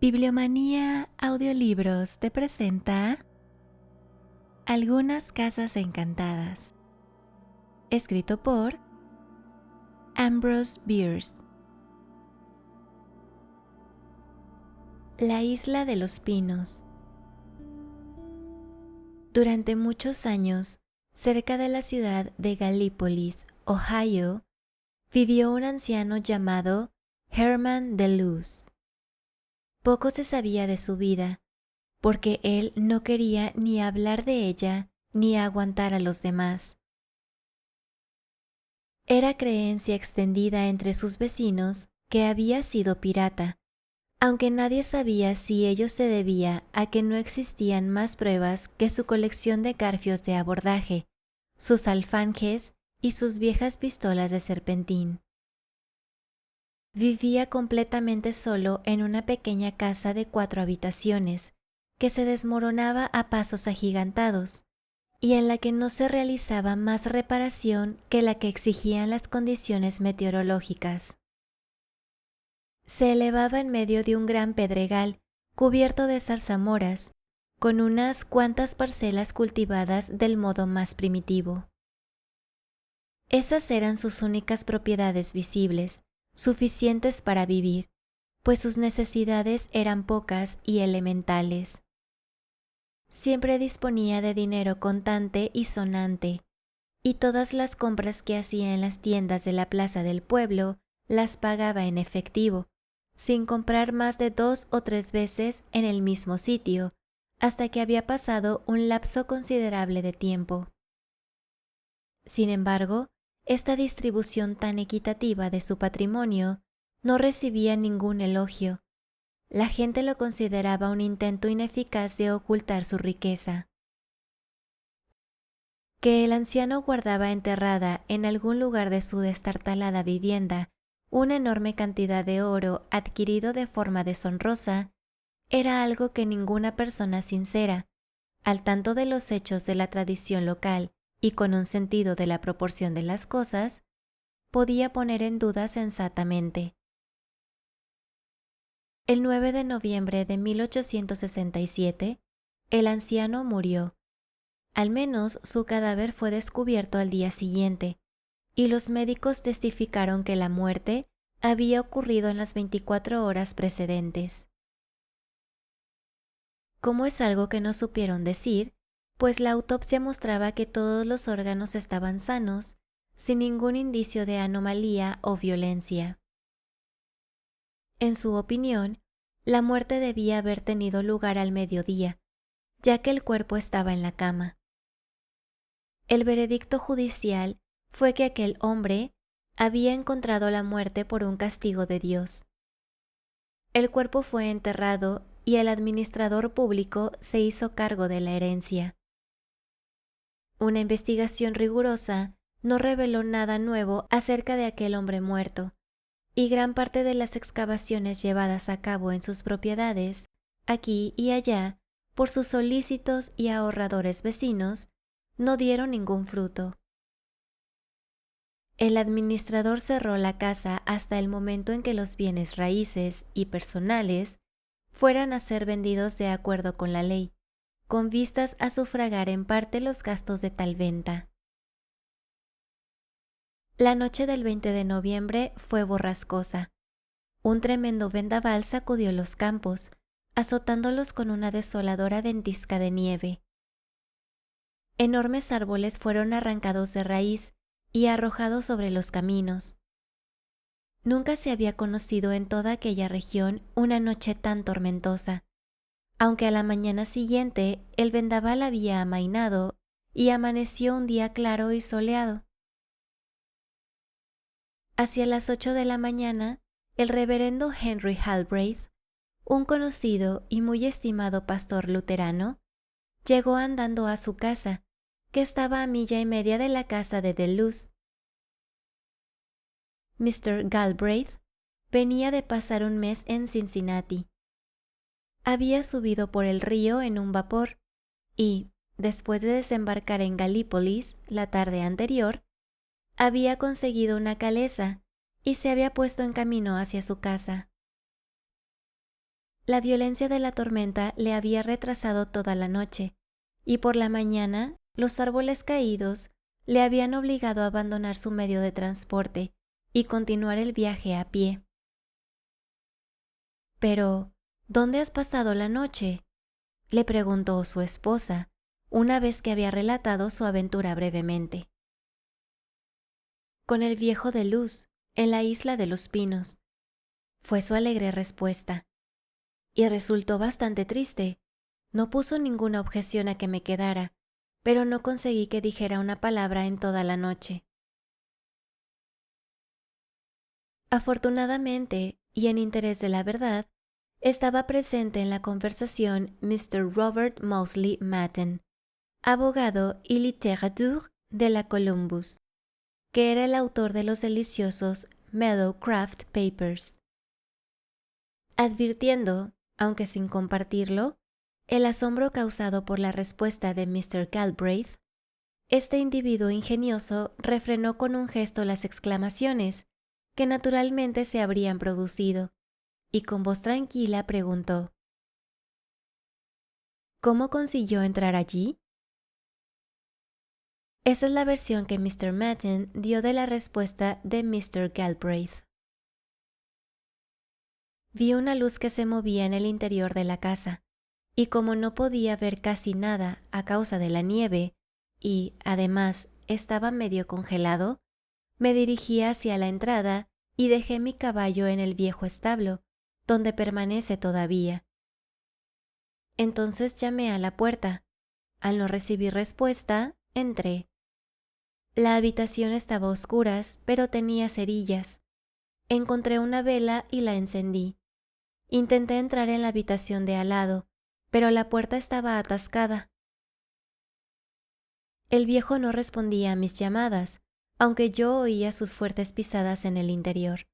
Bibliomanía Audiolibros te presenta Algunas casas encantadas, escrito por Ambrose Bierce. La isla de los pinos. Durante muchos años, cerca de la ciudad de Gallipolis, Ohio, vivió un anciano llamado Herman DeLuz. Poco se sabía de su vida, porque él no quería ni hablar de ella ni aguantar a los demás. Era creencia extendida entre sus vecinos que había sido pirata, aunque nadie sabía si ello se debía a que no existían más pruebas que su colección de garfios de abordaje, sus alfanjes y sus viejas pistolas de serpentín. Vivía completamente solo en una pequeña casa de 4 habitaciones, que se desmoronaba a pasos agigantados, y en la que no se realizaba más reparación que la que exigían las condiciones meteorológicas. Se elevaba en medio de un gran pedregal cubierto de zarzamoras, con unas cuantas parcelas cultivadas del modo más primitivo. Esas eran sus únicas propiedades visibles, suficientes para vivir, pues sus necesidades eran pocas y elementales. Siempre disponía de dinero contante y sonante, y todas las compras que hacía en las tiendas de la plaza del pueblo las pagaba en efectivo, sin comprar más de 2 o 3 veces en el mismo sitio, hasta que había pasado un lapso considerable de tiempo. Sin embargo, esta distribución tan equitativa de su patrimonio no recibía ningún elogio. La gente lo consideraba un intento ineficaz de ocultar su riqueza. Que el anciano guardaba enterrada en algún lugar de su destartalada vivienda una enorme cantidad de oro adquirido de forma deshonrosa era algo que ninguna persona sincera, al tanto de los hechos de la tradición local y con un sentido de la proporción de las cosas, podía poner en duda sensatamente. El 9 de noviembre de 1867, el anciano murió. Al menos su cadáver fue descubierto al día siguiente, y los médicos testificaron que la muerte había ocurrido en las 24 horas precedentes. Como es algo que no supieron decir, pues la autopsia mostraba que todos los órganos estaban sanos, sin ningún indicio de anomalía o violencia. En su opinión, la muerte debía haber tenido lugar al mediodía, ya que el cuerpo estaba en la cama. El veredicto judicial fue que aquel hombre había encontrado la muerte por un castigo de Dios. El cuerpo fue enterrado y el administrador público se hizo cargo de la herencia. Una investigación rigurosa no reveló nada nuevo acerca de aquel hombre muerto, y gran parte de las excavaciones llevadas a cabo en sus propiedades, aquí y allá, por sus solícitos y ahorradores vecinos, no dieron ningún fruto. El administrador cerró la casa hasta el momento en que los bienes raíces y personales fueran a ser vendidos de acuerdo con la ley, con vistas a sufragar en parte los gastos de tal venta. La noche del 20 de noviembre fue borrascosa. Un tremendo vendaval sacudió los campos, azotándolos con una desoladora ventisca de nieve. Enormes árboles fueron arrancados de raíz y arrojados sobre los caminos. Nunca se había conocido en toda aquella región una noche tan tormentosa, aunque a la mañana siguiente el vendaval había amainado y amaneció un día claro y soleado. Hacia las 8 de la mañana, el reverendo Henry Galbraith, un conocido y muy estimado pastor luterano, llegó andando a su casa, que estaba a milla y media de la casa de DeLuz. Mr. Galbraith venía de pasar un mes en Cincinnati. Había subido por el río en un vapor y, después de desembarcar en Gallipolis la tarde anterior, había conseguido una calesa y se había puesto en camino hacia su casa. La violencia de la tormenta le había retrasado toda la noche, y por la mañana los árboles caídos le habían obligado a abandonar su medio de transporte y continuar el viaje a pie. Pero, ¿dónde has pasado la noche?, le preguntó su esposa, una vez que había relatado su aventura brevemente. Con el viejo de Luz, en la isla de los Pinos, fue su alegre respuesta. Y resultó bastante triste. No puso ninguna objeción a que me quedara, pero no conseguí que dijera una palabra en toda la noche. Afortunadamente, y en interés de la verdad, estaba presente en la conversación Mr. Robert Moseley Matten, abogado y littérateur de la Columbus, que era el autor de los deliciosos Meadowcraft Papers. Advirtiendo, aunque sin compartirlo, el asombro causado por la respuesta de Mr. Galbraith, este individuo ingenioso refrenó con un gesto las exclamaciones que naturalmente se habrían producido, y con voz tranquila preguntó: ¿Cómo consiguió entrar allí? Esa es la versión que Mr. Matten dio de la respuesta de Mr. Galbraith. Vi una luz que se movía en el interior de la casa, y como no podía ver casi nada a causa de la nieve, y, además, estaba medio congelado, me dirigí hacia la entrada y dejé mi caballo en el viejo establo, donde permanece todavía. Entonces llamé a la puerta. Al no recibir respuesta, entré. La habitación estaba a oscuras, pero tenía cerillas. Encontré una vela y la encendí. Intenté entrar en la habitación de al lado, pero la puerta estaba atascada. El viejo no respondía a mis llamadas, aunque yo oía sus fuertes pisadas en el interior.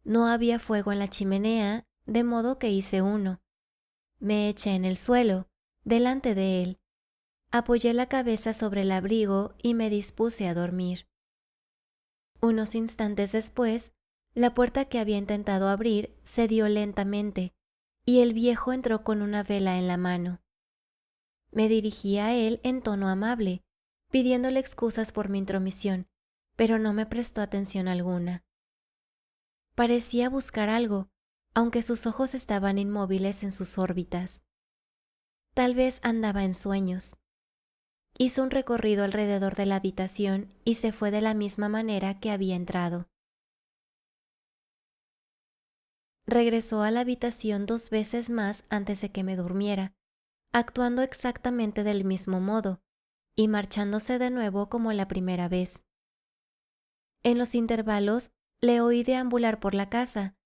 No había fuego en la chimenea, de modo que hice uno. Me eché en el suelo, delante de él. Apoyé la cabeza sobre el abrigo y me dispuse a dormir. Unos instantes después, la puerta que había intentado abrir se dio lentamente, y el viejo entró con una vela en la mano. Me dirigí a él en tono amable, pidiéndole excusas por mi intromisión, pero no me prestó atención alguna. Parecía buscar algo, aunque sus ojos estaban inmóviles en sus órbitas. Tal vez andaba en sueños. Hizo un recorrido alrededor de la habitación y se fue de la misma manera que había entrado. Regresó a la habitación 2 veces más antes de que me durmiera, actuando exactamente del mismo modo, y marchándose de nuevo como la primera vez. En los intervalos le oí deambular por la casa,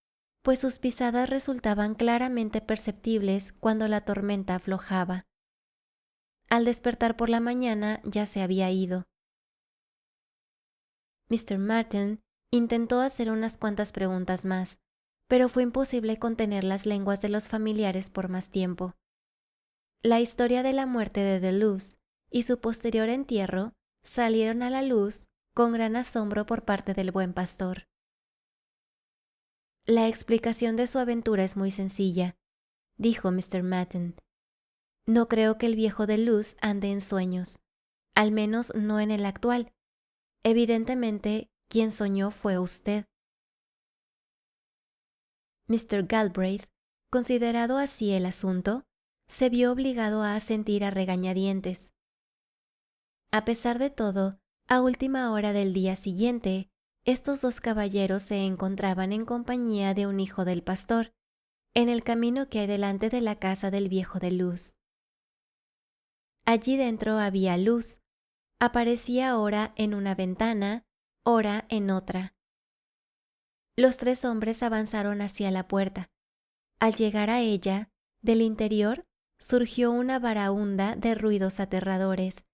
pues sus pisadas resultaban claramente perceptibles cuando la tormenta aflojaba. Al despertar por la mañana ya se había ido. Mr. Matten intentó hacer unas cuantas preguntas más, pero fue imposible contener las lenguas de los familiares por más tiempo. La historia de la muerte de Deleuze y su posterior entierro salieron a la luz con gran asombro por parte del buen pastor. La explicación de su aventura es muy sencilla, dijo Mr. Matten. No creo que el viejo Deleuze ande en sueños, al menos no en el actual. Evidentemente, quien soñó fue usted. Mr. Galbraith, considerado así el asunto, se vio obligado a asentir a regañadientes. A pesar de todo, a última hora del día siguiente, estos 2 caballeros se encontraban en compañía de un hijo del pastor, en el camino que hay delante de la casa del viejo de Luz. Allí dentro había luz. Aparecía ora en una ventana, ora en otra. Los 3 hombres avanzaron hacia la puerta. Al llegar a ella, del interior surgió una baraúnda de ruidos aterradores,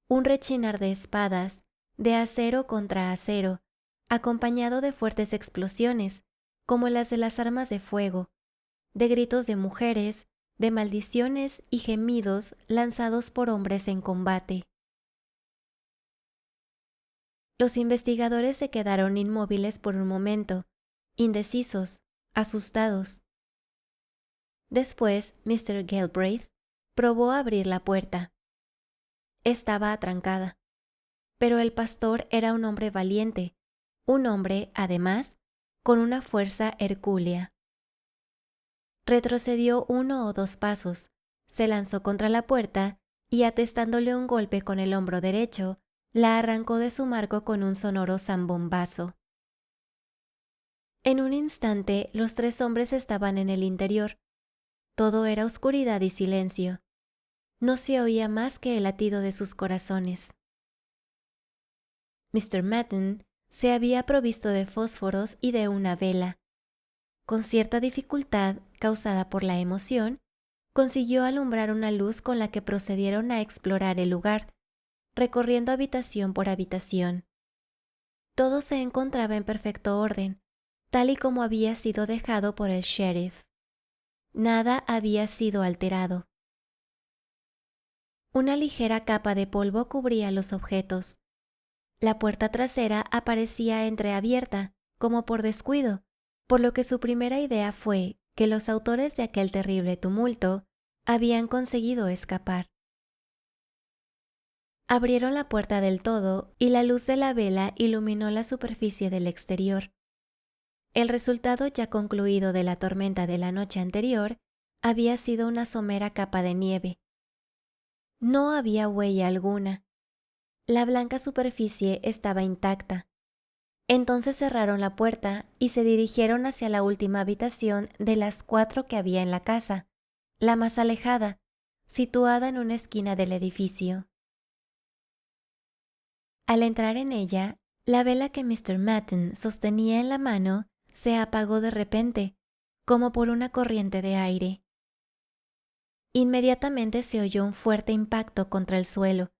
un rechinar de espadas, de acero contra acero, acompañado de fuertes explosiones, como las de las armas de fuego, de gritos de mujeres, de maldiciones y gemidos lanzados por hombres en combate. Los investigadores se quedaron inmóviles por un momento, indecisos, asustados. Después, Mr. Galbraith probó abrir la puerta. Estaba atrancada, pero el pastor era un hombre valiente, un hombre, además, con una fuerza hercúlea. Retrocedió 1 o 2 pasos, se lanzó contra la puerta y, atestándole un golpe con el hombro derecho, la arrancó de su marco con un sonoro zambombazo. En un instante, los 3 hombres estaban en el interior. Todo era oscuridad y silencio. No se oía más que el latido de sus corazones. Mr. Madden se había provisto de fósforos y de una vela. Con cierta dificultad, causada por la emoción, consiguió alumbrar una luz con la que procedieron a explorar el lugar, recorriendo habitación por habitación. Todo se encontraba en perfecto orden, tal y como había sido dejado por el sheriff. Nada había sido alterado. Una ligera capa de polvo cubría los objetos. La puerta trasera aparecía entreabierta, como por descuido, por lo que su primera idea fue que los autores de aquel terrible tumulto habían conseguido escapar. Abrieron la puerta del todo y la luz de la vela iluminó la superficie del exterior. El resultado ya concluido de la tormenta de la noche anterior había sido una somera capa de nieve. No había huella alguna. La blanca superficie estaba intacta. Entonces cerraron la puerta y se dirigieron hacia la última habitación de las 4 que había en la casa, la más alejada, situada en una esquina del edificio. Al entrar en ella, la vela que Mr. Madden sostenía en la mano se apagó de repente, como por una corriente de aire. Inmediatamente se oyó un fuerte impacto contra el suelo.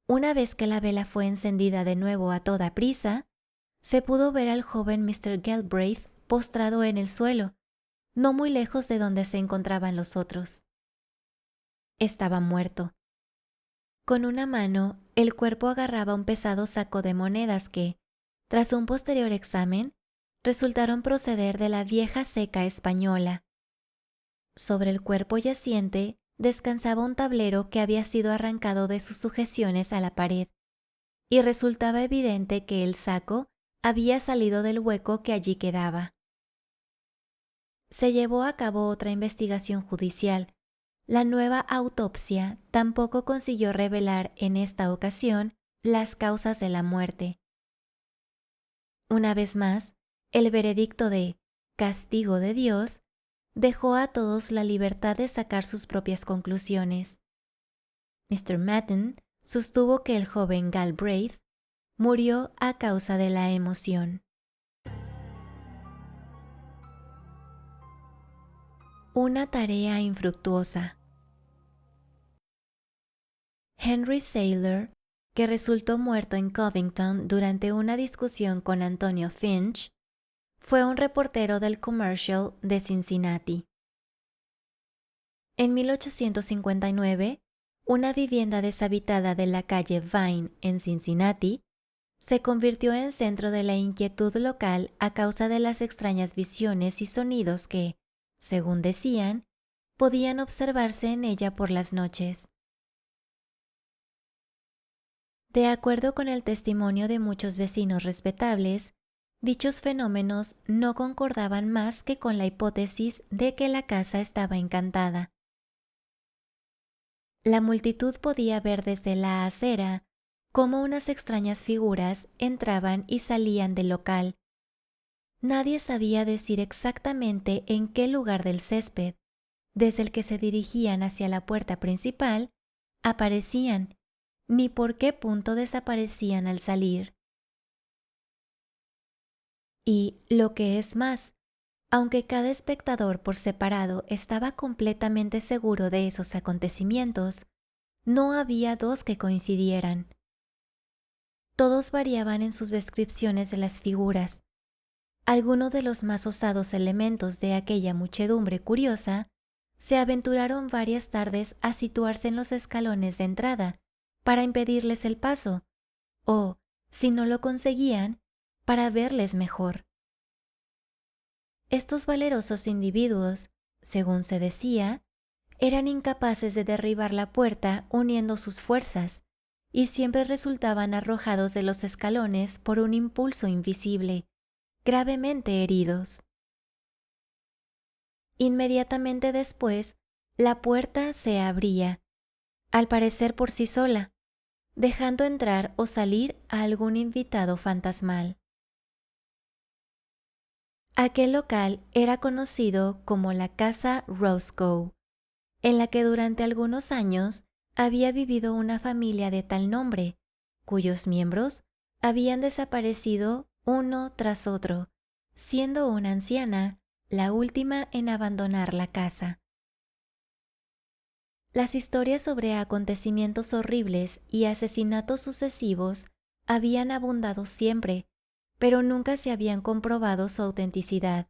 Una vez que la vela fue encendida de nuevo a toda prisa, se pudo ver al joven Mr. Galbraith postrado en el suelo, no muy lejos de donde se encontraban los otros. Estaba muerto. Con una mano, el cuerpo agarraba un pesado saco de monedas que, tras un posterior examen, resultaron proceder de la vieja ceca española. Sobre el cuerpo yaciente descansaba un tablero que había sido arrancado de sus sujeciones a la pared, y resultaba evidente que el saco había salido del hueco que allí quedaba. Se llevó a cabo otra investigación judicial. La nueva autopsia tampoco consiguió revelar en esta ocasión las causas de la muerte. Una vez más, el veredicto de castigo de Dios dejó a todos la libertad de sacar sus propias conclusiones. Mr. Madden sostuvo que el joven Galbraith murió a causa de la emoción. Una tarea infructuosa. Henry Saylor, que resultó muerto en Covington durante una discusión con Antonio Finch, fue un reportero del Commercial de Cincinnati. En 1859, una vivienda deshabitada de la calle Vine en Cincinnati se convirtió en centro de la inquietud local a causa de las extrañas visiones y sonidos que, según decían, podían observarse en ella por las noches. De acuerdo con el testimonio de muchos vecinos respetables, dichos fenómenos no concordaban más que con la hipótesis de que la casa estaba encantada. La multitud podía ver desde la acera cómo unas extrañas figuras entraban y salían del local. Nadie sabía decir exactamente en qué lugar del césped, desde el que se dirigían hacia la puerta principal, aparecían, ni por qué punto desaparecían al salir. Y, lo que es más, aunque cada espectador por separado estaba completamente seguro de esos acontecimientos, no había 2 que coincidieran. Todos variaban en sus descripciones de las figuras. Algunos de los más osados elementos de aquella muchedumbre curiosa se aventuraron varias tardes a situarse en los escalones de entrada para impedirles el paso, o, si no lo conseguían, para verles mejor. Estos valerosos individuos Según se decía, eran incapaces de derribar la puerta uniendo sus fuerzas y siempre resultaban arrojados de los escalones por un impulso invisible, gravemente heridos. Inmediatamente después, la puerta se abría, al parecer por sí sola, dejando entrar o salir a algún invitado fantasmal. Aquel local era conocido como la Casa Roscoe, en la que durante algunos años había vivido una familia de tal nombre, cuyos miembros habían desaparecido uno tras otro, siendo una anciana la última en abandonar la casa. Las historias sobre acontecimientos horribles y asesinatos sucesivos habían abundado siempre, pero nunca se habían comprobado su autenticidad.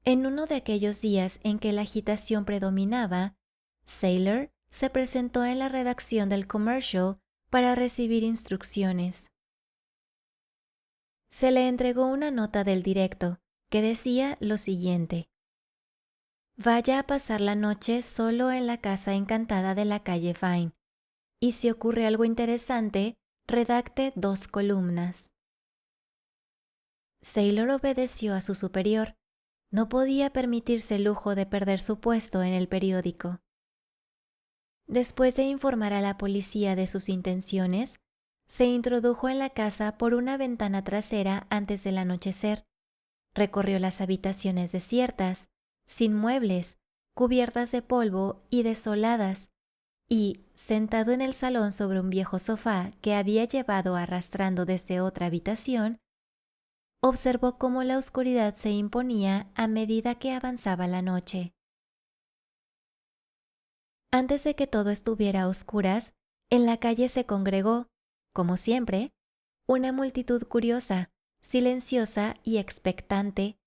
En uno de aquellos días en que la agitación predominaba, Saylor se presentó en la redacción del Commercial para recibir instrucciones. Se le entregó una nota del directo que decía lo siguiente: vaya a pasar la noche solo en la casa encantada de la calle Vine, y si ocurre algo interesante, redacte 2 columnas. Saylor obedeció a su superior. No podía permitirse el lujo de perder su puesto en el periódico. Después de informar a la policía de sus intenciones, se introdujo en la casa por una ventana trasera antes del anochecer. Recorrió las habitaciones desiertas, sin muebles, cubiertas de polvo y desoladas, y, sentado en el salón sobre un viejo sofá que había llevado arrastrando desde otra habitación, observó cómo la oscuridad se imponía a medida que avanzaba la noche. Antes de que todo estuviera a oscuras, en la calle se congregó, como siempre, una multitud curiosa, silenciosa y expectante,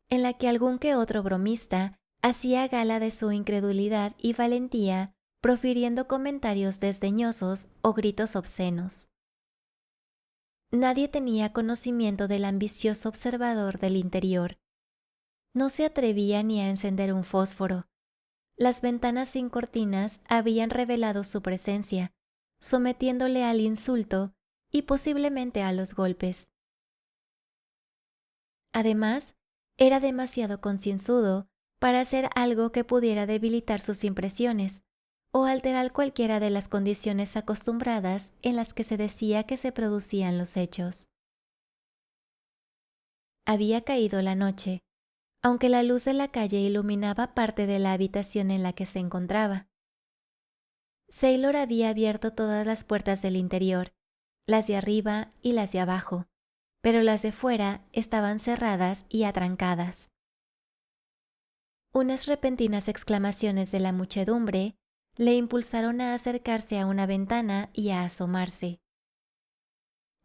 en la que algún que otro bromista hacía gala de su incredulidad y valentía, profiriendo comentarios desdeñosos o gritos obscenos. Nadie tenía conocimiento del ambicioso observador del interior. No se atrevía ni a encender un fósforo. Las ventanas sin cortinas habían revelado su presencia, sometiéndole al insulto y posiblemente a los golpes. Además, era demasiado concienzudo para hacer algo que pudiera debilitar sus impresiones o alterar cualquiera de las condiciones acostumbradas en las que se decía que se producían los hechos. Había caído la noche, aunque la luz de la calle iluminaba parte de la habitación en la que se encontraba. Saylor había abierto todas las puertas del interior, las de arriba y las de abajo, pero las de fuera estaban cerradas y atrancadas. Unas repentinas exclamaciones de la muchedumbre le impulsaron a acercarse a una ventana y a asomarse.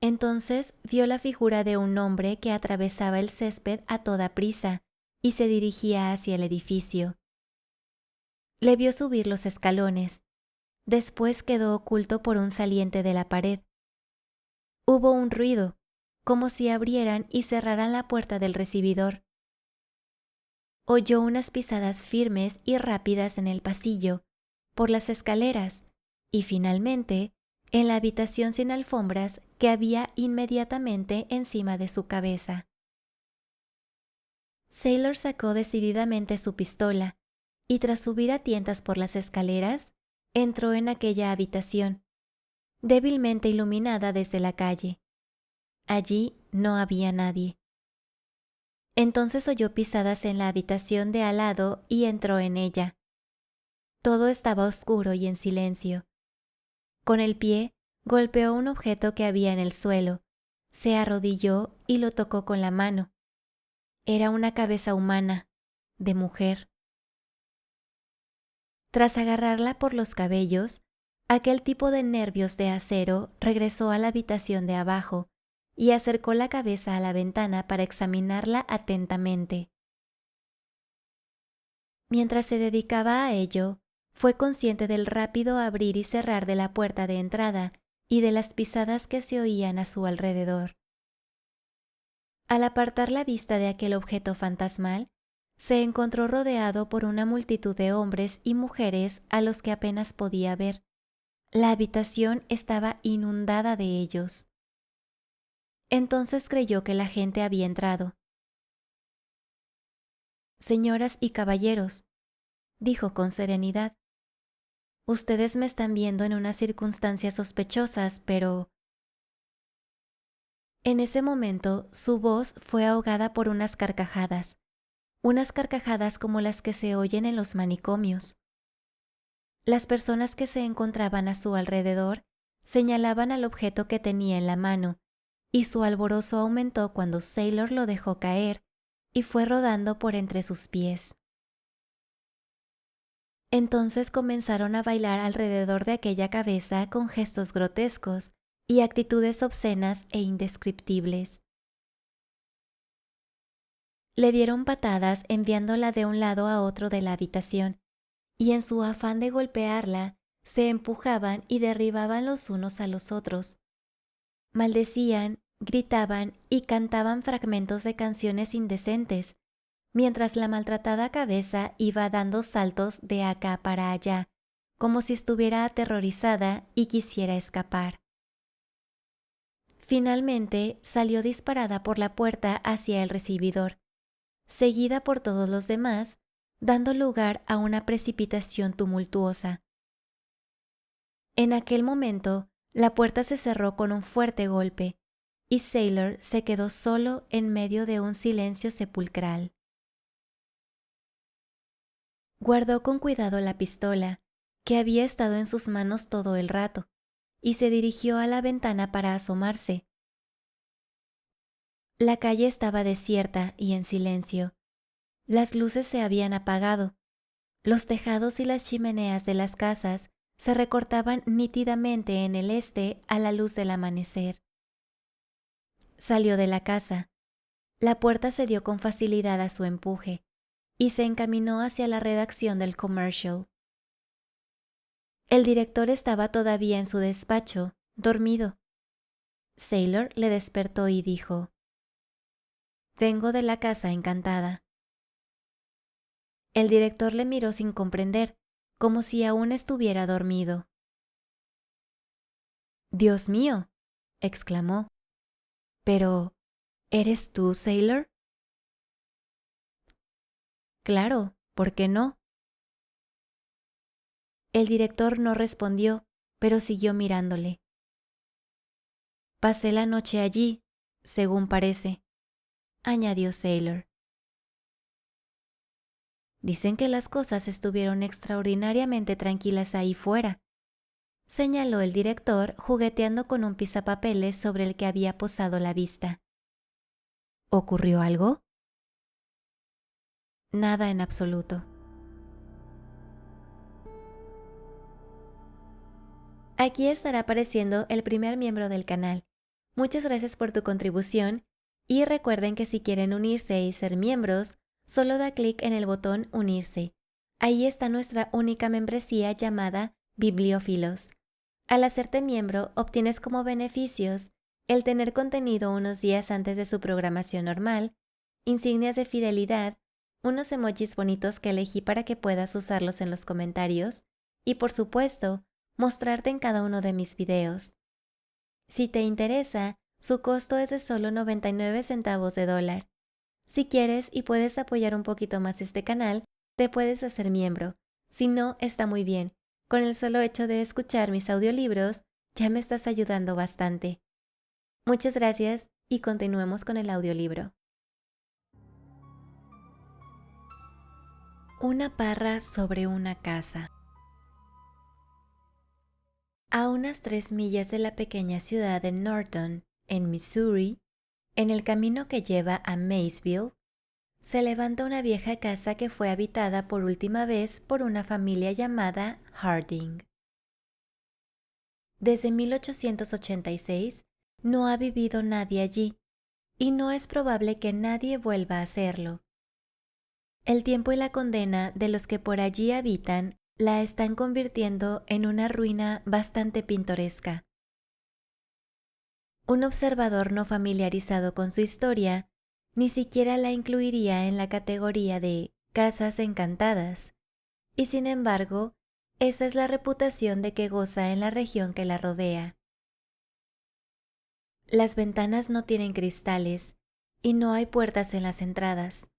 Entonces vio la figura de un hombre que atravesaba el césped a toda prisa y se dirigía hacia el edificio. Le vio subir los escalones. Después quedó oculto por un saliente de la pared. Hubo un ruido, como si abrieran y cerraran la puerta del recibidor. Oyó unas pisadas firmes y rápidas en el pasillo, por las escaleras y finalmente en la habitación sin alfombras que había inmediatamente encima de su cabeza. Saylor sacó decididamente su pistola y tras subir a tientas por las escaleras, entró en aquella habitación, débilmente iluminada desde la calle. Allí no había nadie. Entonces oyó pisadas en la habitación de al lado y entró en ella. Todo estaba oscuro y en silencio. Con el pie golpeó un objeto que había en el suelo, se arrodilló y lo tocó con la mano. Era una cabeza humana, de mujer. Tras agarrarla por los cabellos, aquel tipo de nervios de acero regresó a la habitación de abajo y acercó la cabeza a la ventana para examinarla atentamente. Mientras se dedicaba a ello, fue consciente del rápido abrir y cerrar de la puerta de entrada y de las pisadas que se oían a su alrededor. Al apartar la vista de aquel objeto fantasmal, se encontró rodeado por una multitud de hombres y mujeres a los que apenas podía ver. La habitación estaba inundada de ellos. Entonces creyó que la gente había entrado. «Señoras y caballeros», dijo con serenidad, «ustedes me están viendo en unas circunstancias sospechosas, pero…». En ese momento, su voz fue ahogada por unas carcajadas como las que se oyen en los manicomios. Las personas que se encontraban a su alrededor señalaban al objeto que tenía en la mano, y su alborozo aumentó cuando Sailor lo dejó caer y fue rodando por entre sus pies. Entonces comenzaron a bailar alrededor de aquella cabeza con gestos grotescos y actitudes obscenas e indescriptibles. Le dieron patadas enviándola de un lado a otro de la habitación, y en su afán de golpearla, se empujaban y derribaban los unos a los otros. Maldecían, gritaban y cantaban fragmentos de canciones indecentes, mientras la maltratada cabeza iba dando saltos de acá para allá, como si estuviera aterrorizada y quisiera escapar. Finalmente salió disparada por la puerta hacia el recibidor, seguida por todos los demás, dando lugar a una precipitación tumultuosa. En aquel momento, la puerta se cerró con un fuerte golpe, y Sailor se quedó solo en medio de un silencio sepulcral. Guardó con cuidado la pistola, que había estado en sus manos todo el rato, y se dirigió a la ventana para asomarse. La calle estaba desierta y en silencio. Las luces se habían apagado. Los tejados y las chimeneas de las casas se recortaban nítidamente en el este a la luz del amanecer. Salió de la casa. La puerta cedió con facilidad a su empuje y se encaminó hacia la redacción del Commercial. El director estaba todavía en su despacho, dormido. Sailor le despertó y dijo: «Vengo de la Casa Encantada». El director le miró sin comprender, como si aún estuviera dormido. «Dios mío», exclamó. «Pero, ¿eres tú, Sailor?» «Claro, ¿por qué no?» El director no respondió, pero siguió mirándole. «Pasé la noche allí, según parece», añadió Sailor. «Dicen que las cosas estuvieron extraordinariamente tranquilas ahí fuera», señaló el director jugueteando con un pisapapeles sobre el que había posado la vista. «¿Ocurrió algo?» «Nada en absoluto». Aquí estará apareciendo el primer miembro del canal. Muchas gracias por tu contribución y recuerden que si quieren unirse y ser miembros, solo da clic en el botón Unirse. Ahí está nuestra única membresía llamada Bibliófilos. Al hacerte miembro, obtienes como beneficios el tener contenido unos días antes de su programación normal, insignias de fidelidad, unos emojis bonitos que elegí para que puedas usarlos en los comentarios y, por supuesto, mostrarte en cada uno de mis videos. Si te interesa, su costo es de solo 99 centavos de dólar. Si quieres y puedes apoyar un poquito más este canal, te puedes hacer miembro. Si no, está muy bien. Con el solo hecho de escuchar mis audiolibros, ya me estás ayudando bastante. Muchas gracias y continuemos con el audiolibro. Una parra sobre una casa. A unas 3 millas de la pequeña ciudad de Norton, en Missouri, en el camino que lleva a Maysville, se levanta una vieja casa que fue habitada por última vez por una familia llamada Harding. Desde 1886 no ha vivido nadie allí, y no es probable que nadie vuelva a hacerlo. El tiempo y la condena de los que por allí habitan la están convirtiendo en una ruina bastante pintoresca. Un observador no familiarizado con su historia ni siquiera la incluiría en la categoría de casas encantadas, y sin embargo, esa es la reputación de que goza en la región que la rodea. Las ventanas no tienen cristales y no hay puertas en las entradas.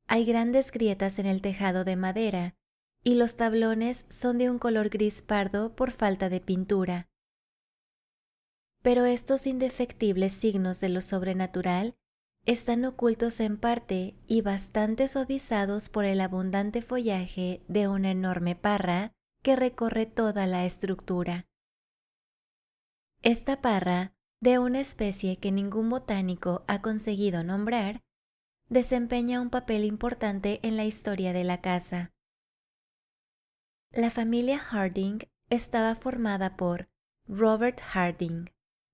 Hay grandes grietas en el tejado de madera y los tablones son de un color gris pardo por falta de pintura. Pero estos indefectibles signos de lo sobrenatural están ocultos en parte y bastante suavizados por el abundante follaje de una enorme parra que recorre toda la estructura. Esta parra, de una especie que ningún botánico ha conseguido nombrar, desempeña un papel importante en la historia de la casa. La familia Harding estaba formada por Robert Harding,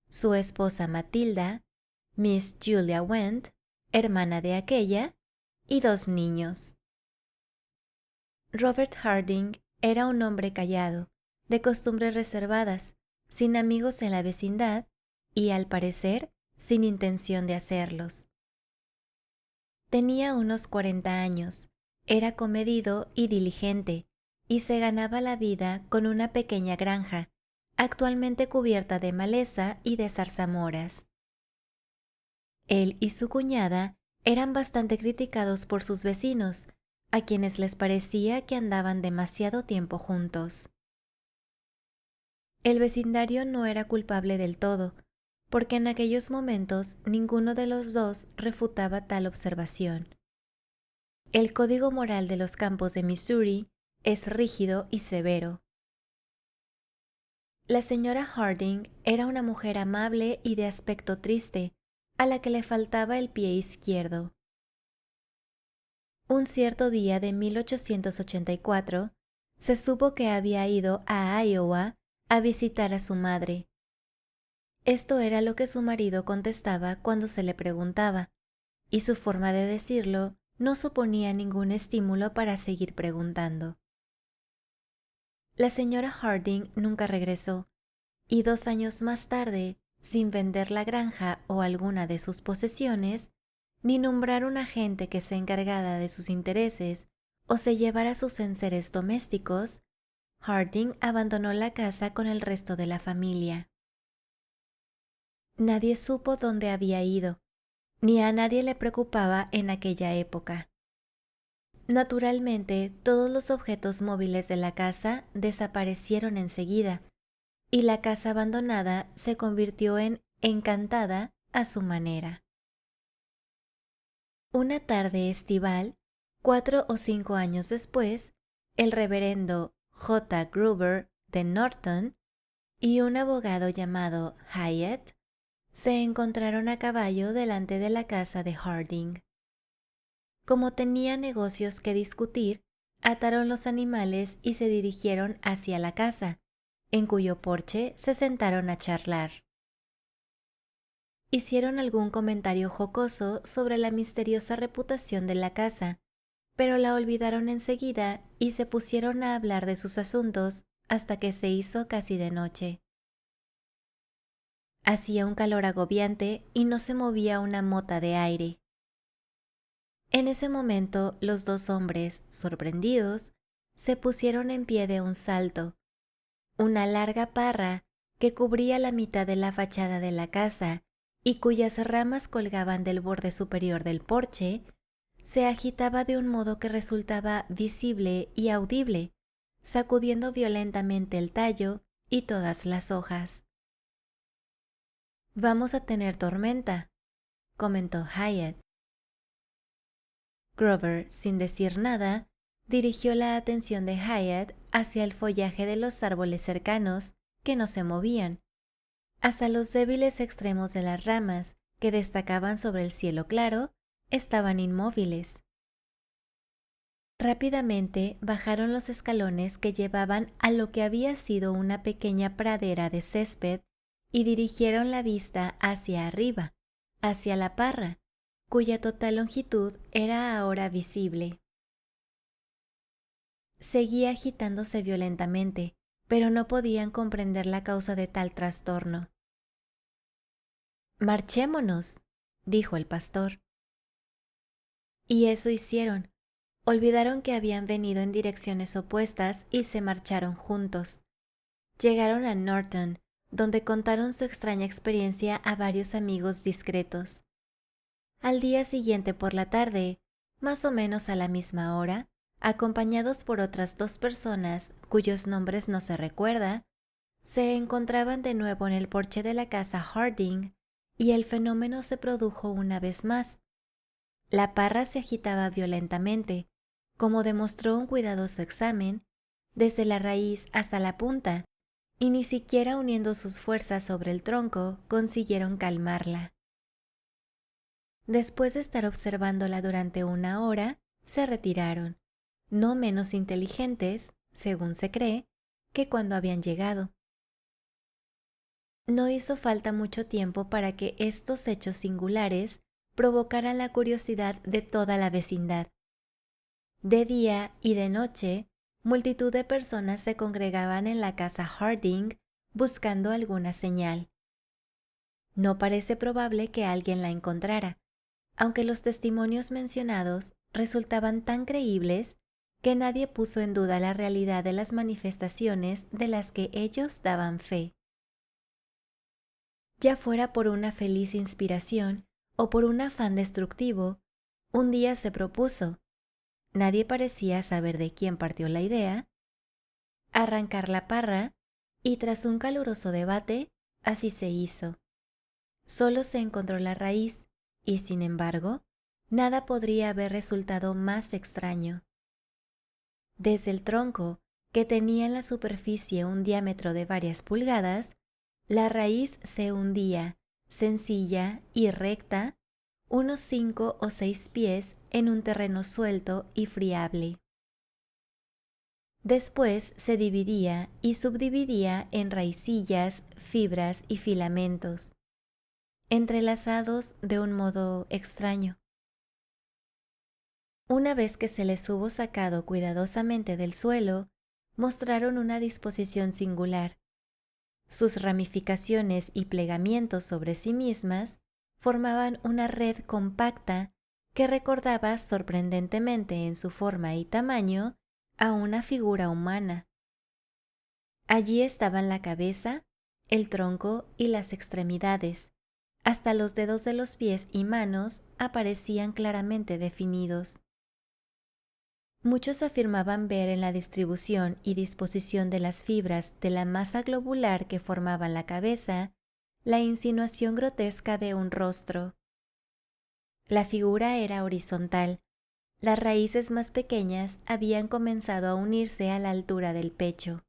su esposa Matilda, Miss Julia Went, hermana de aquella, y 2 niños. Robert Harding era un hombre callado, de costumbres reservadas, sin amigos en la vecindad y, al parecer, sin intención de hacerlos. Tenía unos 40 años, era comedido y diligente, y se ganaba la vida con una pequeña granja, actualmente cubierta de maleza y de zarzamoras. Él y su cuñada eran bastante criticados por sus vecinos, a quienes les parecía que andaban demasiado tiempo juntos. El vecindario no era culpable del todo, porque en aquellos momentos ninguno de los dos refutaba tal observación. El código moral de los campos de Missouri es rígido y severo. La señora Harding era una mujer amable y de aspecto triste, a la que le faltaba el pie izquierdo. Un cierto día de 1884, se supo que había ido a Iowa a visitar a su madre. Esto era lo que su marido contestaba cuando se le preguntaba, y su forma de decirlo no suponía ningún estímulo para seguir preguntando. La señora Harding nunca regresó, y 2 años más tarde, sin vender la granja o alguna de sus posesiones, ni nombrar un agente que se encargara de sus intereses o se llevara sus enseres domésticos, Harding abandonó la casa con el resto de la familia. Nadie supo dónde había ido, ni a nadie le preocupaba en aquella época. Naturalmente, todos los objetos móviles de la casa desaparecieron enseguida, y la casa abandonada se convirtió en encantada a su manera. Una tarde estival, 4 o 5 años después, el reverendo J. Gruber de Norton y un abogado llamado Hyatt se encontraron a caballo delante de la casa de Harding. Como tenía negocios que discutir, ataron los animales y se dirigieron hacia la casa, en cuyo porche se sentaron a charlar. Hicieron algún comentario jocoso sobre la misteriosa reputación de la casa, pero la olvidaron enseguida y se pusieron a hablar de sus asuntos hasta que se hizo casi de noche. Hacía un calor agobiante y no se movía una mota de aire. En ese momento, los 2 hombres, sorprendidos, se pusieron en pie de un salto. Una larga parra que cubría la mitad de la fachada de la casa y cuyas ramas colgaban del borde superior del porche, se agitaba de un modo que resultaba visible y audible, sacudiendo violentamente el tallo y todas las hojas. «Vamos a tener tormenta», comentó Hyatt. Grover, sin decir nada, dirigió la atención de Hyatt hacia el follaje de los árboles cercanos que no se movían, hasta los débiles extremos de las ramas que destacaban sobre el cielo claro estaban inmóviles. Rápidamente bajaron los escalones que llevaban a lo que había sido una pequeña pradera de césped y dirigieron la vista hacia arriba, hacia la parra, cuya total longitud era ahora visible. Seguía agitándose violentamente, pero no podían comprender la causa de tal trastorno. «Marchémonos», dijo el pastor. Y eso hicieron. Olvidaron que habían venido en direcciones opuestas y se marcharon juntos. Llegaron a Norton, donde contaron su extraña experiencia a varios amigos discretos. Al día siguiente por la tarde, más o menos a la misma hora, acompañados por otras 2 personas cuyos nombres no se recuerda, se encontraban de nuevo en el porche de la casa Harding y el fenómeno se produjo una vez más. La parra se agitaba violentamente, como demostró un cuidadoso examen, desde la raíz hasta la punta, y ni siquiera uniendo sus fuerzas sobre el tronco consiguieron calmarla. Después de estar observándola durante 1 hora, se retiraron, no menos inteligentes, según se cree, que cuando habían llegado. No hizo falta mucho tiempo para que estos hechos singulares provocaran la curiosidad de toda la vecindad. De día y de noche, multitud de personas se congregaban en la casa Harding buscando alguna señal. No parece probable que alguien la encontrara, aunque los testimonios mencionados resultaban tan creíbles que nadie puso en duda la realidad de las manifestaciones de las que ellos daban fe. Ya fuera por una feliz inspiración o por un afán destructivo, un día se propuso, nadie parecía saber de quién partió la idea, arrancar la parra, y tras un caluroso debate, así se hizo. Solo se encontró la raíz, y sin embargo, nada podría haber resultado más extraño. Desde el tronco, que tenía en la superficie un diámetro de varias pulgadas, la raíz se hundía, sencilla y recta, unos 5 o 6 pies en un terreno suelto y friable. Después se dividía y subdividía en raicillas, fibras y filamentos, entrelazados de un modo extraño. Una vez que se les hubo sacado cuidadosamente del suelo, mostraron una disposición singular. Sus ramificaciones y plegamientos sobre sí mismas formaban una red compacta que recordaba sorprendentemente en su forma y tamaño a una figura humana. Allí estaban la cabeza, el tronco y las extremidades. Hasta los dedos de los pies y manos aparecían claramente definidos. Muchos afirmaban ver en la distribución y disposición de las fibras de la masa globular que formaban la cabeza la insinuación grotesca de un rostro. La figura era horizontal. Las raíces más pequeñas habían comenzado a unirse a la altura del pecho.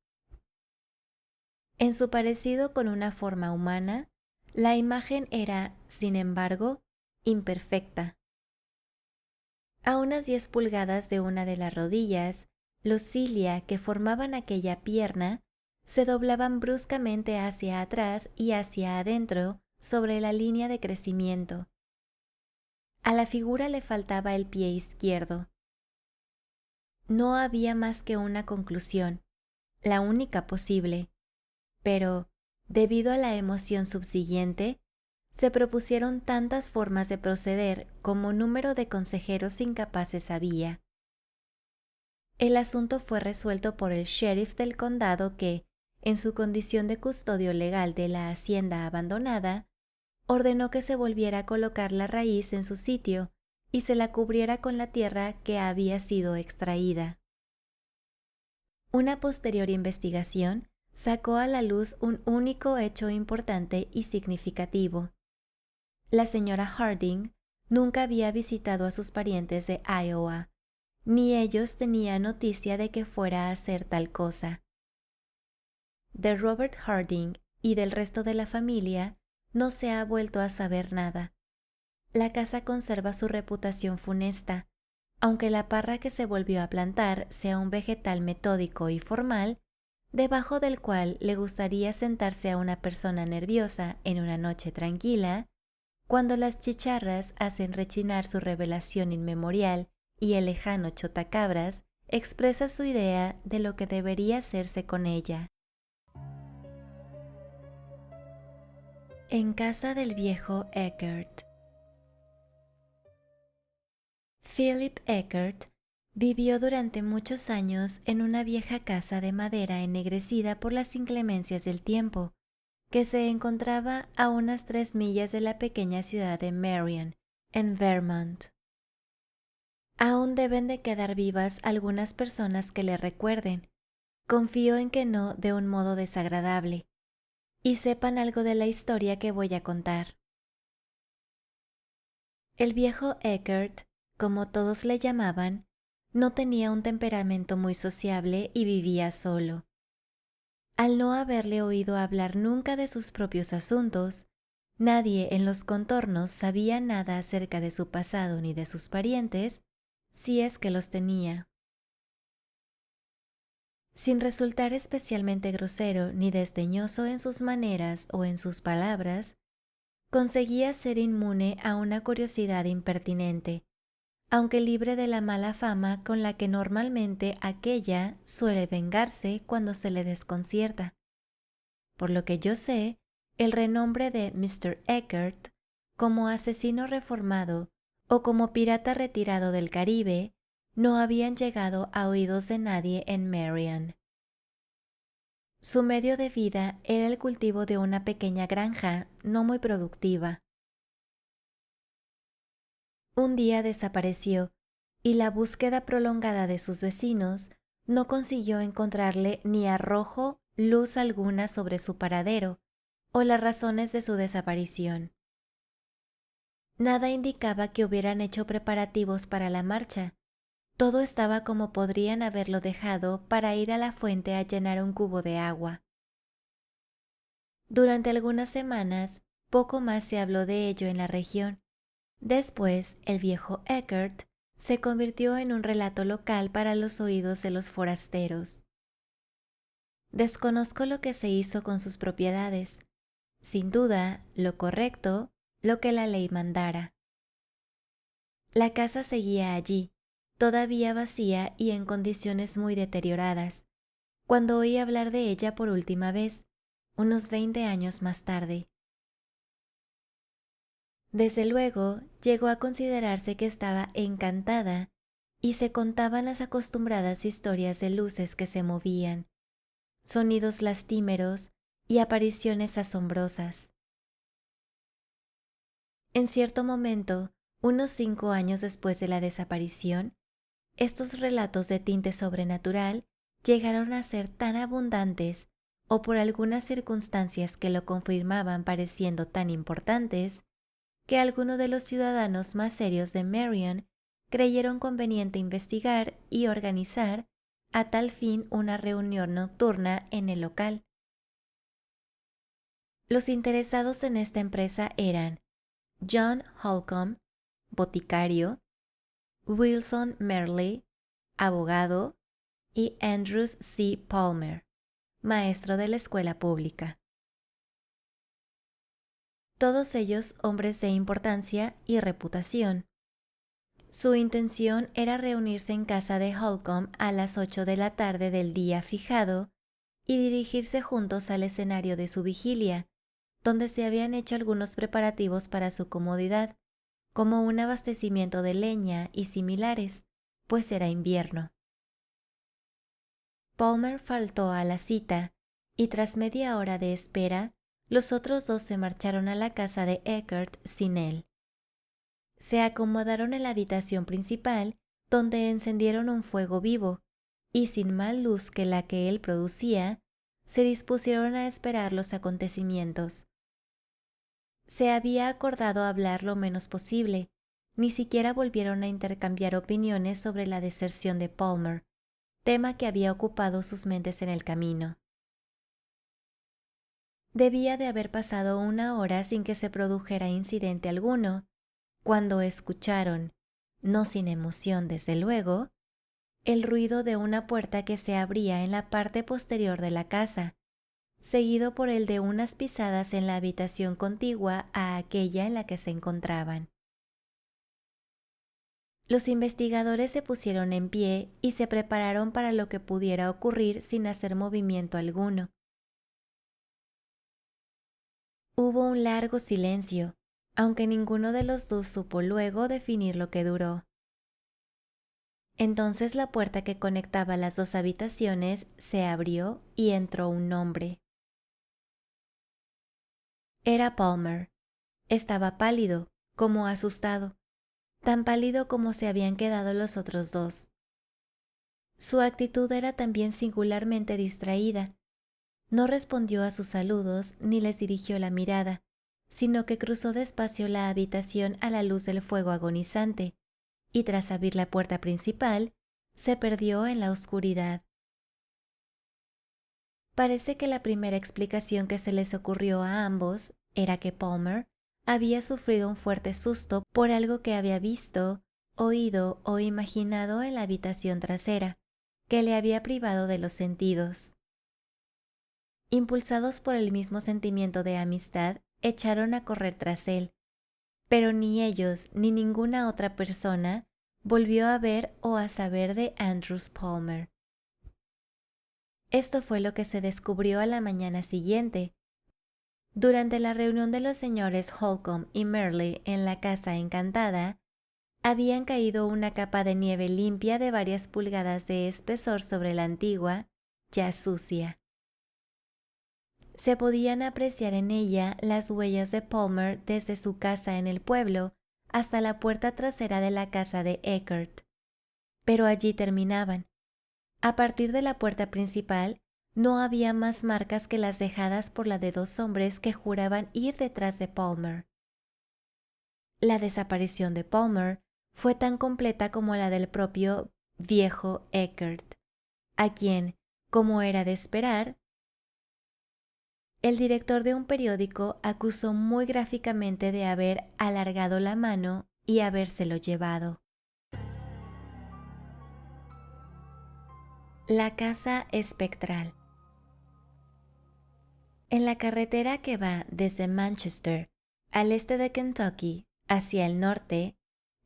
En su parecido con una forma humana, la imagen era, sin embargo, imperfecta. A unas 10 pulgadas de una de las rodillas, los cilia que formaban aquella pierna se doblaban bruscamente hacia atrás y hacia adentro sobre la línea de crecimiento. A la figura le faltaba el pie izquierdo. No había más que una conclusión, la única posible, pero, debido a la emoción subsiguiente, se propusieron tantas formas de proceder como número de consejeros incapaces había. El asunto fue resuelto por el sheriff del condado que, en su condición de custodio legal de la hacienda abandonada, ordenó que se volviera a colocar la raíz en su sitio y se la cubriera con la tierra que había sido extraída. Una posterior investigación sacó a la luz un único hecho importante y significativo. La señora Harding nunca había visitado a sus parientes de Iowa, ni ellos tenían noticia de que fuera a hacer tal cosa. De Robert Harding y del resto de la familia no se ha vuelto a saber nada. La casa conserva su reputación funesta, aunque la parra que se volvió a plantar sea un vegetal metódico y formal, debajo del cual le gustaría sentarse a una persona nerviosa en una noche tranquila, cuando las chicharras hacen rechinar su revelación inmemorial y el lejano chotacabras expresa su idea de lo que debería hacerse con ella. En casa del viejo Eckert. Philip Eckert vivió durante muchos años en una vieja casa de madera ennegrecida por las inclemencias del tiempo, que se encontraba a unas 3 millas de la pequeña ciudad de Marion, en Vermont. Aún deben de quedar vivas algunas personas que le recuerden, confío en que no de un modo desagradable, y sepan algo de la historia que voy a contar. El viejo Eckert, como todos le llamaban, no tenía un temperamento muy sociable y vivía solo. Al no haberle oído hablar nunca de sus propios asuntos, nadie en los contornos sabía nada acerca de su pasado ni de sus parientes, si es que los tenía. Sin resultar especialmente grosero ni desdeñoso en sus maneras o en sus palabras, conseguía ser inmune a una curiosidad impertinente, aunque libre de la mala fama con la que normalmente aquella suele vengarse cuando se le desconcierta. Por lo que yo sé, el renombre de Mr. Eckert como asesino reformado o como pirata retirado del Caribe no habían llegado a oídos de nadie en Marion. Su medio de vida era el cultivo de una pequeña granja no muy productiva. Un día desapareció y la búsqueda prolongada de sus vecinos no consiguió encontrarle ni arrojo luz alguna sobre su paradero o las razones de su desaparición. Nada indicaba que hubieran hecho preparativos para la marcha. Todo estaba como podrían haberlo dejado para ir a la fuente a llenar un cubo de agua. Durante algunas semanas, poco más se habló de ello en la región. Después, el viejo Eckert se convirtió en un relato local para los oídos de los forasteros. Desconozco lo que se hizo con sus propiedades. Sin duda, lo correcto, lo que la ley mandara. La casa seguía allí, todavía vacía y en condiciones muy deterioradas, cuando oí hablar de ella por última vez, unos 20 años más tarde. Desde luego, llegó a considerarse que estaba encantada y se contaban las acostumbradas historias de luces que se movían, sonidos lastimeros y apariciones asombrosas. En cierto momento, unos 5 años después de la desaparición, estos relatos de tinte sobrenatural llegaron a ser tan abundantes o por algunas circunstancias que lo confirmaban pareciendo tan importantes, que algunos de los ciudadanos más serios de Marion creyeron conveniente investigar y organizar a tal fin una reunión nocturna en el local. Los interesados en esta empresa eran John Holcomb, boticario, Wilson Merle, abogado, y Andrews C. Palmer, maestro de la escuela pública. Todos ellos hombres de importancia y reputación. Su intención era reunirse en casa de Holcomb a las 8 de la tarde del día fijado y dirigirse juntos al escenario de su vigilia, donde se habían hecho algunos preparativos para su comodidad, como un abastecimiento de leña y similares, pues era invierno. Palmer faltó a la cita y tras media hora de espera, los otros dos se marcharon a la casa de Eckert sin él. Se acomodaron en la habitación principal, donde encendieron un fuego vivo, y sin más luz que la que él producía, se dispusieron a esperar los acontecimientos. Se había acordado hablar lo menos posible, ni siquiera volvieron a intercambiar opiniones sobre la deserción de Palmer, tema que había ocupado sus mentes en el camino. Debía de haber pasado 1 hora sin que se produjera incidente alguno, cuando escucharon, no sin emoción desde luego, el ruido de una puerta que se abría en la parte posterior de la casa, seguido por el de unas pisadas en la habitación contigua a aquella en la que se encontraban. Los investigadores se pusieron en pie y se prepararon para lo que pudiera ocurrir sin hacer movimiento alguno. Hubo un largo silencio, aunque ninguno de los dos supo luego definir lo que duró. Entonces la puerta que conectaba las dos habitaciones se abrió y entró un hombre. Era Palmer. Estaba pálido, como asustado, tan pálido como se habían quedado los otros dos. Su actitud era también singularmente distraída. No respondió a sus saludos ni les dirigió la mirada, sino que cruzó despacio la habitación a la luz del fuego agonizante, y tras abrir la puerta principal, se perdió en la oscuridad. Parece que la primera explicación que se les ocurrió a ambos era que Palmer había sufrido un fuerte susto por algo que había visto, oído o imaginado en la habitación trasera, que le había privado de los sentidos. Impulsados por el mismo sentimiento de amistad, echaron a correr tras él, pero ni ellos ni ninguna otra persona volvió a ver o a saber de Andrews Palmer. Esto fue lo que se descubrió a la mañana siguiente. Durante la reunión de los señores Holcomb y Merle en la casa encantada, habían caído una capa de nieve limpia de varias pulgadas de espesor sobre la antigua, ya sucia. Se podían apreciar en ella las huellas de Palmer desde su casa en el pueblo hasta la puerta trasera de la casa de Eckert. Pero allí terminaban. A partir de la puerta principal, no había más marcas que las dejadas por la de dos hombres que juraban ir detrás de Palmer. La desaparición de Palmer fue tan completa como la del propio viejo Eckert, a quien, como era de esperar, el director de un periódico acusó muy gráficamente de haber alargado la mano y habérselo llevado. La casa espectral. En la carretera que va desde Manchester, al este de Kentucky, hacia el norte,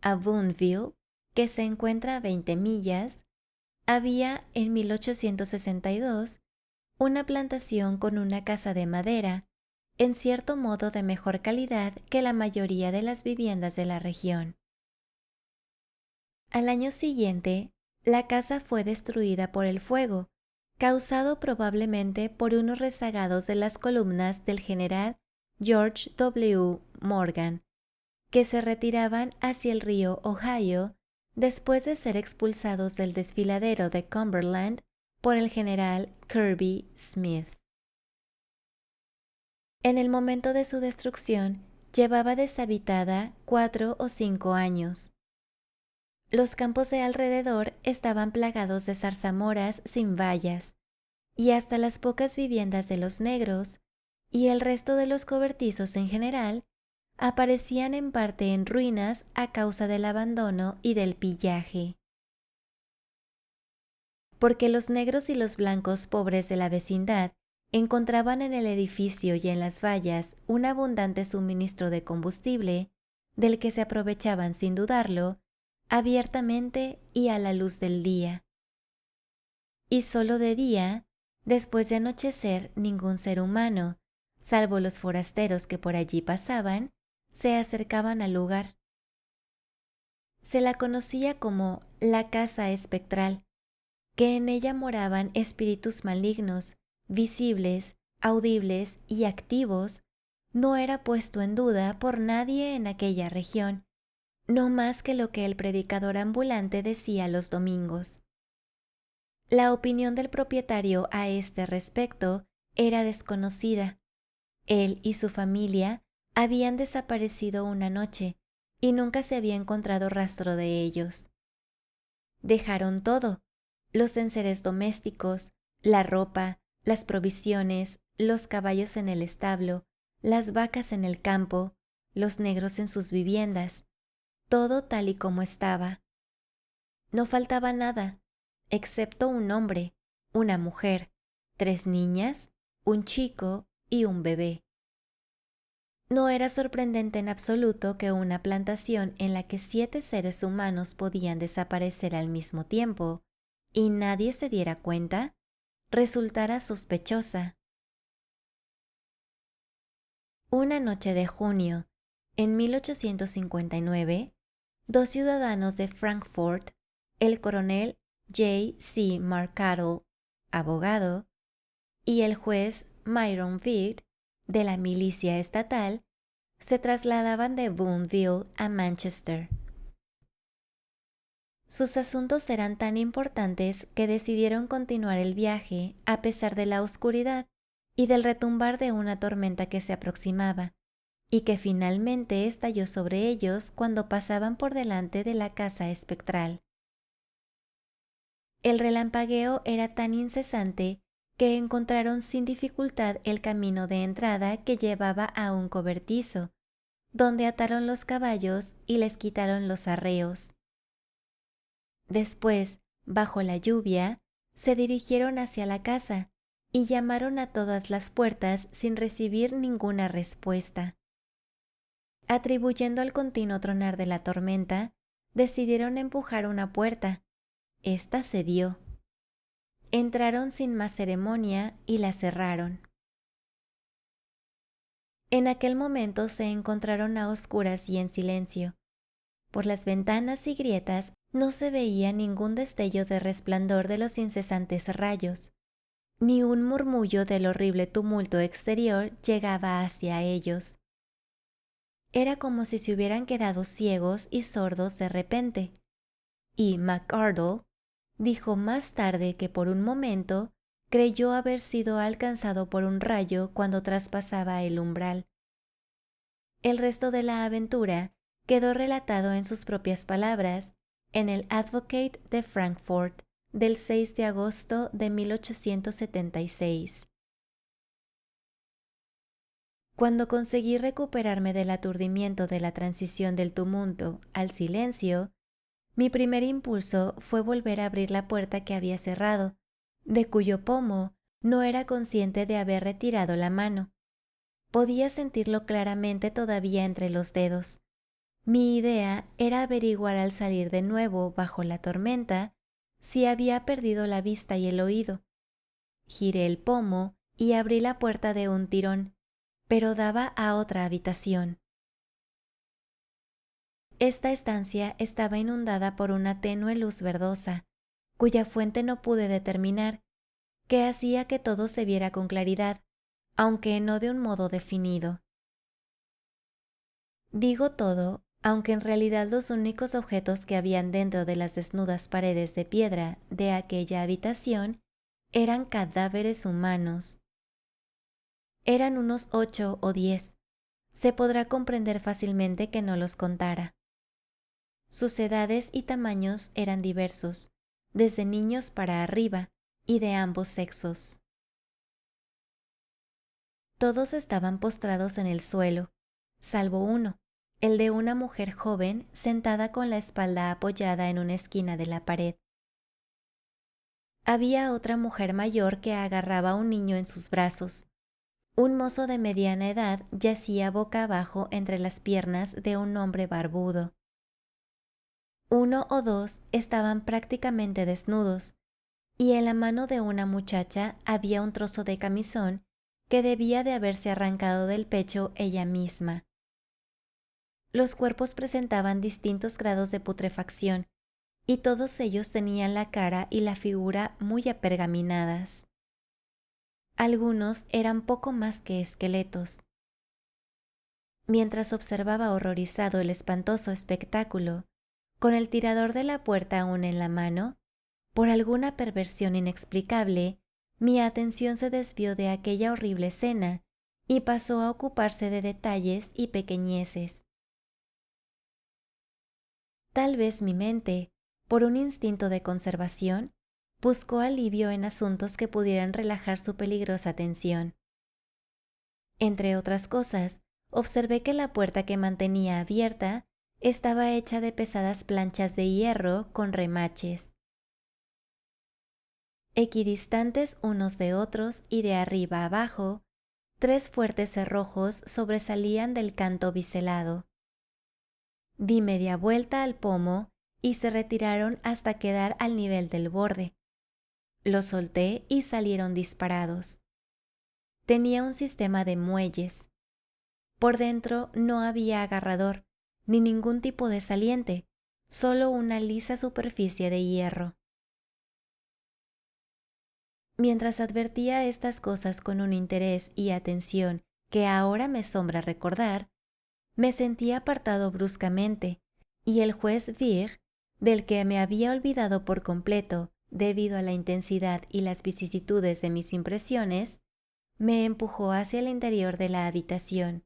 a Boonville, que se encuentra a 20 millas, había en 1862 una plantación con una casa de madera, en cierto modo de mejor calidad que la mayoría de las viviendas de la región. Al año siguiente, la casa fue destruida por el fuego, causado probablemente por unos rezagados de las columnas del general George W. Morgan, que se retiraban hacia el río Ohio después de ser expulsados del desfiladero de Cumberland por el general Kirby Smith. En el momento de su destrucción, llevaba deshabitada 4 o 5 años. Los campos de alrededor estaban plagados de zarzamoras sin vallas, y hasta las pocas viviendas de los negros, y el resto de los cobertizos en general, aparecían en parte en ruinas a causa del abandono y del pillaje. Porque los negros y los blancos pobres de la vecindad encontraban en el edificio y en las vallas un abundante suministro de combustible, del que se aprovechaban sin dudarlo, abiertamente y a la luz del día. Y solo de día, después de anochecer, ningún ser humano, salvo los forasteros que por allí pasaban, se acercaban al lugar. Se la conocía como la casa espectral, que en ella moraban espíritus malignos, visibles, audibles y activos, no era puesto en duda por nadie en aquella región, no más que lo que el predicador ambulante decía los domingos. La opinión del propietario a este respecto era desconocida. Él y su familia habían desaparecido una noche y nunca se había encontrado rastro de ellos. Dejaron todo: los enseres domésticos, la ropa, las provisiones, los caballos en el establo, las vacas en el campo, los negros en sus viviendas, todo tal y como estaba. No faltaba nada, excepto un hombre, una mujer, 3 niñas, un chico y un bebé. No era sorprendente en absoluto que una plantación en la que 7 seres humanos podían desaparecer al mismo tiempo y nadie se diera cuenta, resultara sospechosa. Una noche de junio, en 1859, 2 ciudadanos de Frankfort, el coronel J. C. Marcattle, abogado, y el juez Myron Vick, de la milicia estatal, se trasladaban de Boonville a Manchester. Sus asuntos eran tan importantes que decidieron continuar el viaje a pesar de la oscuridad y del retumbar de una tormenta que se aproximaba, y que finalmente estalló sobre ellos cuando pasaban por delante de la casa espectral. El relampagueo era tan incesante que encontraron sin dificultad el camino de entrada que llevaba a un cobertizo, donde ataron los caballos y les quitaron los arreos. Después, bajo la lluvia, se dirigieron hacia la casa y llamaron a todas las puertas sin recibir ninguna respuesta. Atribuyendo al continuo tronar de la tormenta, decidieron empujar una puerta. Esta cedió. Entraron sin más ceremonia y la cerraron. En aquel momento se encontraron a oscuras y en silencio. Por las ventanas y grietas no se veía ningún destello de resplandor de los incesantes rayos, ni un murmullo del horrible tumulto exterior llegaba hacia ellos. Era como si se hubieran quedado ciegos y sordos de repente, y McArdle dijo más tarde que por un momento creyó haber sido alcanzado por un rayo cuando traspasaba el umbral. El resto de la aventura quedó relatado en sus propias palabras en el Advocate de Frankfurt del 6 de agosto de 1876. Cuando conseguí recuperarme del aturdimiento de la transición del tumulto al silencio, mi primer impulso fue volver a abrir la puerta que había cerrado, de cuyo pomo no era consciente de haber retirado la mano. Podía sentirlo claramente todavía entre los dedos. Mi idea era averiguar al salir de nuevo bajo la tormenta si había perdido la vista y el oído. Giré el pomo y abrí la puerta de un tirón, pero daba a otra habitación. Esta estancia estaba inundada por una tenue luz verdosa, cuya fuente no pude determinar, que hacía que todo se viera con claridad, aunque no de un modo definido. Digo todo, aunque en realidad los únicos objetos que habían dentro de las desnudas paredes de piedra de aquella habitación eran cadáveres humanos. Eran unos 8 o 10. Se podrá comprender fácilmente que no los contara. Sus edades y tamaños eran diversos, desde niños para arriba y de ambos sexos. Todos estaban postrados en el suelo, salvo uno, el de una mujer joven sentada con la espalda apoyada en una esquina de la pared. Había otra mujer mayor que agarraba a un niño en sus brazos. Un mozo de mediana edad yacía boca abajo entre las piernas de un hombre barbudo. Uno o dos estaban prácticamente desnudos, y en la mano de una muchacha había un trozo de camisón que debía de haberse arrancado del pecho ella misma. Los cuerpos presentaban distintos grados de putrefacción, y todos ellos tenían la cara y la figura muy apergaminadas. Algunos eran poco más que esqueletos. Mientras observaba horrorizado el espantoso espectáculo, con el tirador de la puerta aún en la mano, por alguna perversión inexplicable, mi atención se desvió de aquella horrible escena y pasó a ocuparse de detalles y pequeñeces. Tal vez mi mente, por un instinto de conservación, buscó alivio en asuntos que pudieran relajar su peligrosa tensión. Entre otras cosas, observé que la puerta que mantenía abierta estaba hecha de pesadas planchas de hierro con remaches. Equidistantes unos de otros y de arriba a abajo, 3 fuertes cerrojos sobresalían del canto biselado. Di media vuelta al pomo y se retiraron hasta quedar al nivel del borde. Los solté y salieron disparados. Tenía un sistema de muelles. Por dentro no había agarrador, ni ningún tipo de saliente, solo una lisa superficie de hierro. Mientras advertía estas cosas con un interés y atención que ahora me sombra recordar, me sentí apartado bruscamente, y el juez Vig, del que me había olvidado por completo debido a la intensidad y las vicisitudes de mis impresiones, me empujó hacia el interior de la habitación.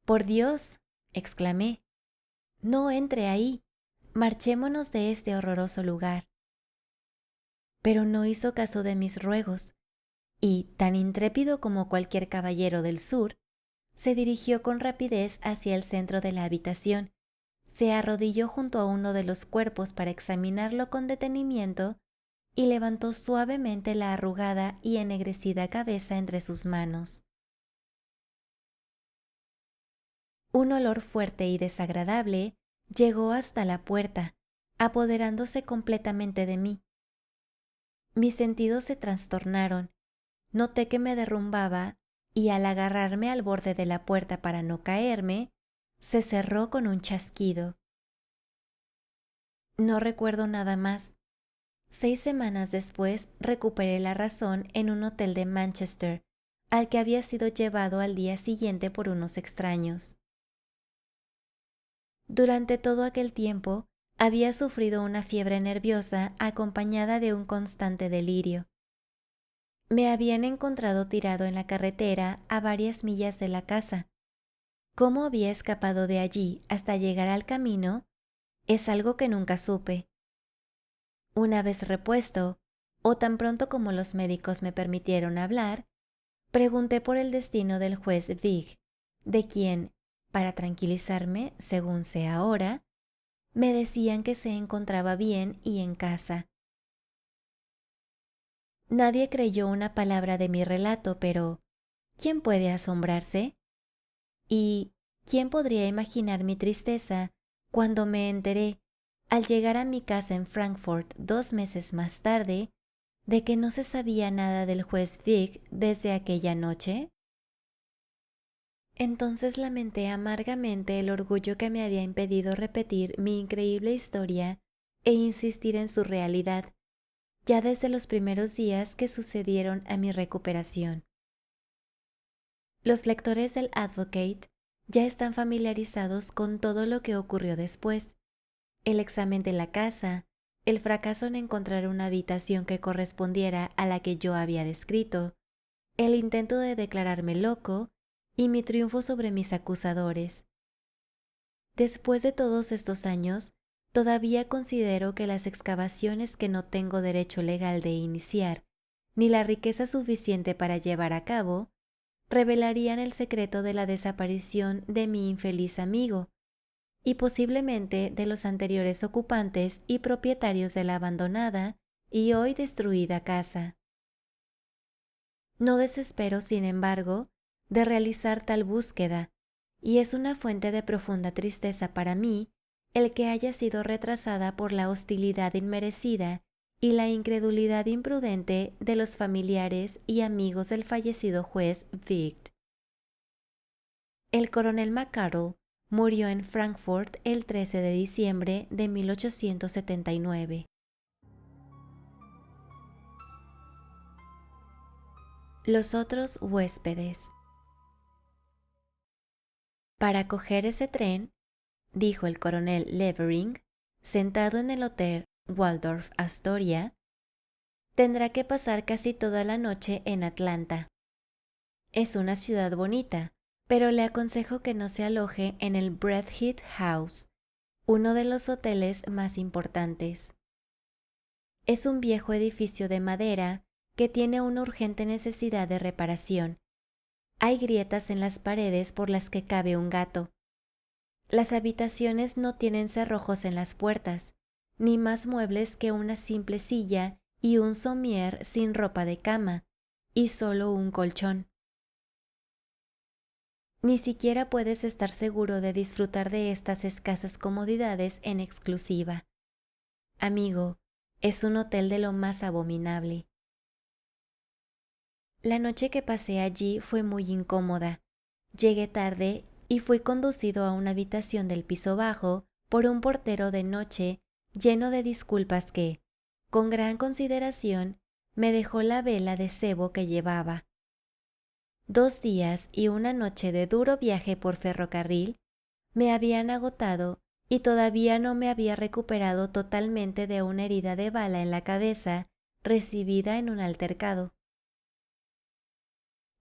«¡Por Dios!», exclamé. «No entre ahí. Marchémonos de este horroroso lugar». Pero no hizo caso de mis ruegos, y, tan intrépido como cualquier caballero del sur, se dirigió con rapidez hacia el centro de la habitación, se arrodilló junto a uno de los cuerpos para examinarlo con detenimiento y levantó suavemente la arrugada y ennegrecida cabeza entre sus manos. Un olor fuerte y desagradable llegó hasta la puerta, apoderándose completamente de mí. Mis sentidos se trastornaron, noté que me derrumbaba y al agarrarme al borde de la puerta para no caerme, se cerró con un chasquido. No recuerdo nada más. 6 semanas después recuperé la razón en un hotel de Manchester, al que había sido llevado al día siguiente por unos extraños. Durante todo aquel tiempo había sufrido una fiebre nerviosa acompañada de un constante delirio. Me habían encontrado tirado en la carretera a varias millas de la casa. ¿Cómo había escapado de allí hasta llegar al camino? Es algo que nunca supe. Una vez repuesto, o tan pronto como los médicos me permitieron hablar, pregunté por el destino del juez Vig, de quien, para tranquilizarme, según sé ahora, me decían que se encontraba bien y en casa. Nadie creyó una palabra de mi relato, pero ¿quién puede asombrarse? ¿Y quién podría imaginar mi tristeza cuando me enteré, al llegar a mi casa en Frankfurt 2 meses más tarde, de que no se sabía nada del juez Vig desde aquella noche? Entonces lamenté amargamente el orgullo que me había impedido repetir mi increíble historia e insistir en su realidad, ya desde los primeros días que sucedieron a mi recuperación. Los lectores del Advocate ya están familiarizados con todo lo que ocurrió después: el examen de la casa, el fracaso en encontrar una habitación que correspondiera a la que yo había descrito, el intento de declararme loco y mi triunfo sobre mis acusadores. Después de todos estos años, todavía considero que las excavaciones que no tengo derecho legal de iniciar, ni la riqueza suficiente para llevar a cabo, revelarían el secreto de la desaparición de mi infeliz amigo y posiblemente de los anteriores ocupantes y propietarios de la abandonada y hoy destruida casa. No desespero, sin embargo, de realizar tal búsqueda, y es una fuente de profunda tristeza para mí el que haya sido retrasada por la hostilidad inmerecida y la incredulidad imprudente de los familiares y amigos del fallecido juez Vig. El coronel McCardle murió en Frankfurt el 13 de diciembre de 1879. Los otros huéspedes. Para coger ese tren, dijo el coronel Levering, sentado en el hotel Waldorf Astoria, tendrá que pasar casi toda la noche en Atlanta. Es una ciudad bonita, pero le aconsejo que no se aloje en el Bradhead House, uno de los hoteles más importantes. Es un viejo edificio de madera que tiene una urgente necesidad de reparación. Hay grietas en las paredes por las que cabe un gato. Las habitaciones no tienen cerrojos en las puertas, ni más muebles que una simple silla y un somier sin ropa de cama, y solo un colchón. Ni siquiera puedes estar seguro de disfrutar de estas escasas comodidades en exclusiva. Amigo, es un hotel de lo más abominable. La noche que pasé allí fue muy incómoda. Llegué tarde y fui conducido a una habitación del piso bajo por un portero de noche lleno de disculpas que, con gran consideración, me dejó la vela de cebo que llevaba. 2 días y una noche de duro viaje por ferrocarril me habían agotado y todavía no me había recuperado totalmente de una herida de bala en la cabeza recibida en un altercado.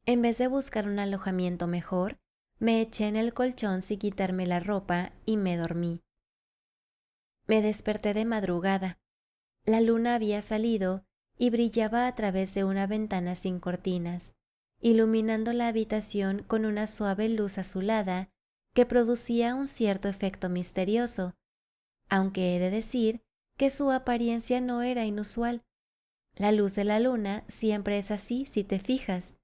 En vez de buscar un alojamiento mejor, me eché en el colchón sin quitarme la ropa y me dormí. Me desperté de madrugada. La luna había salido y brillaba a través de una ventana sin cortinas, iluminando la habitación con una suave luz azulada que producía un cierto efecto misterioso, aunque he de decir que su apariencia no era inusual. La luz de la luna siempre es así si te fijas.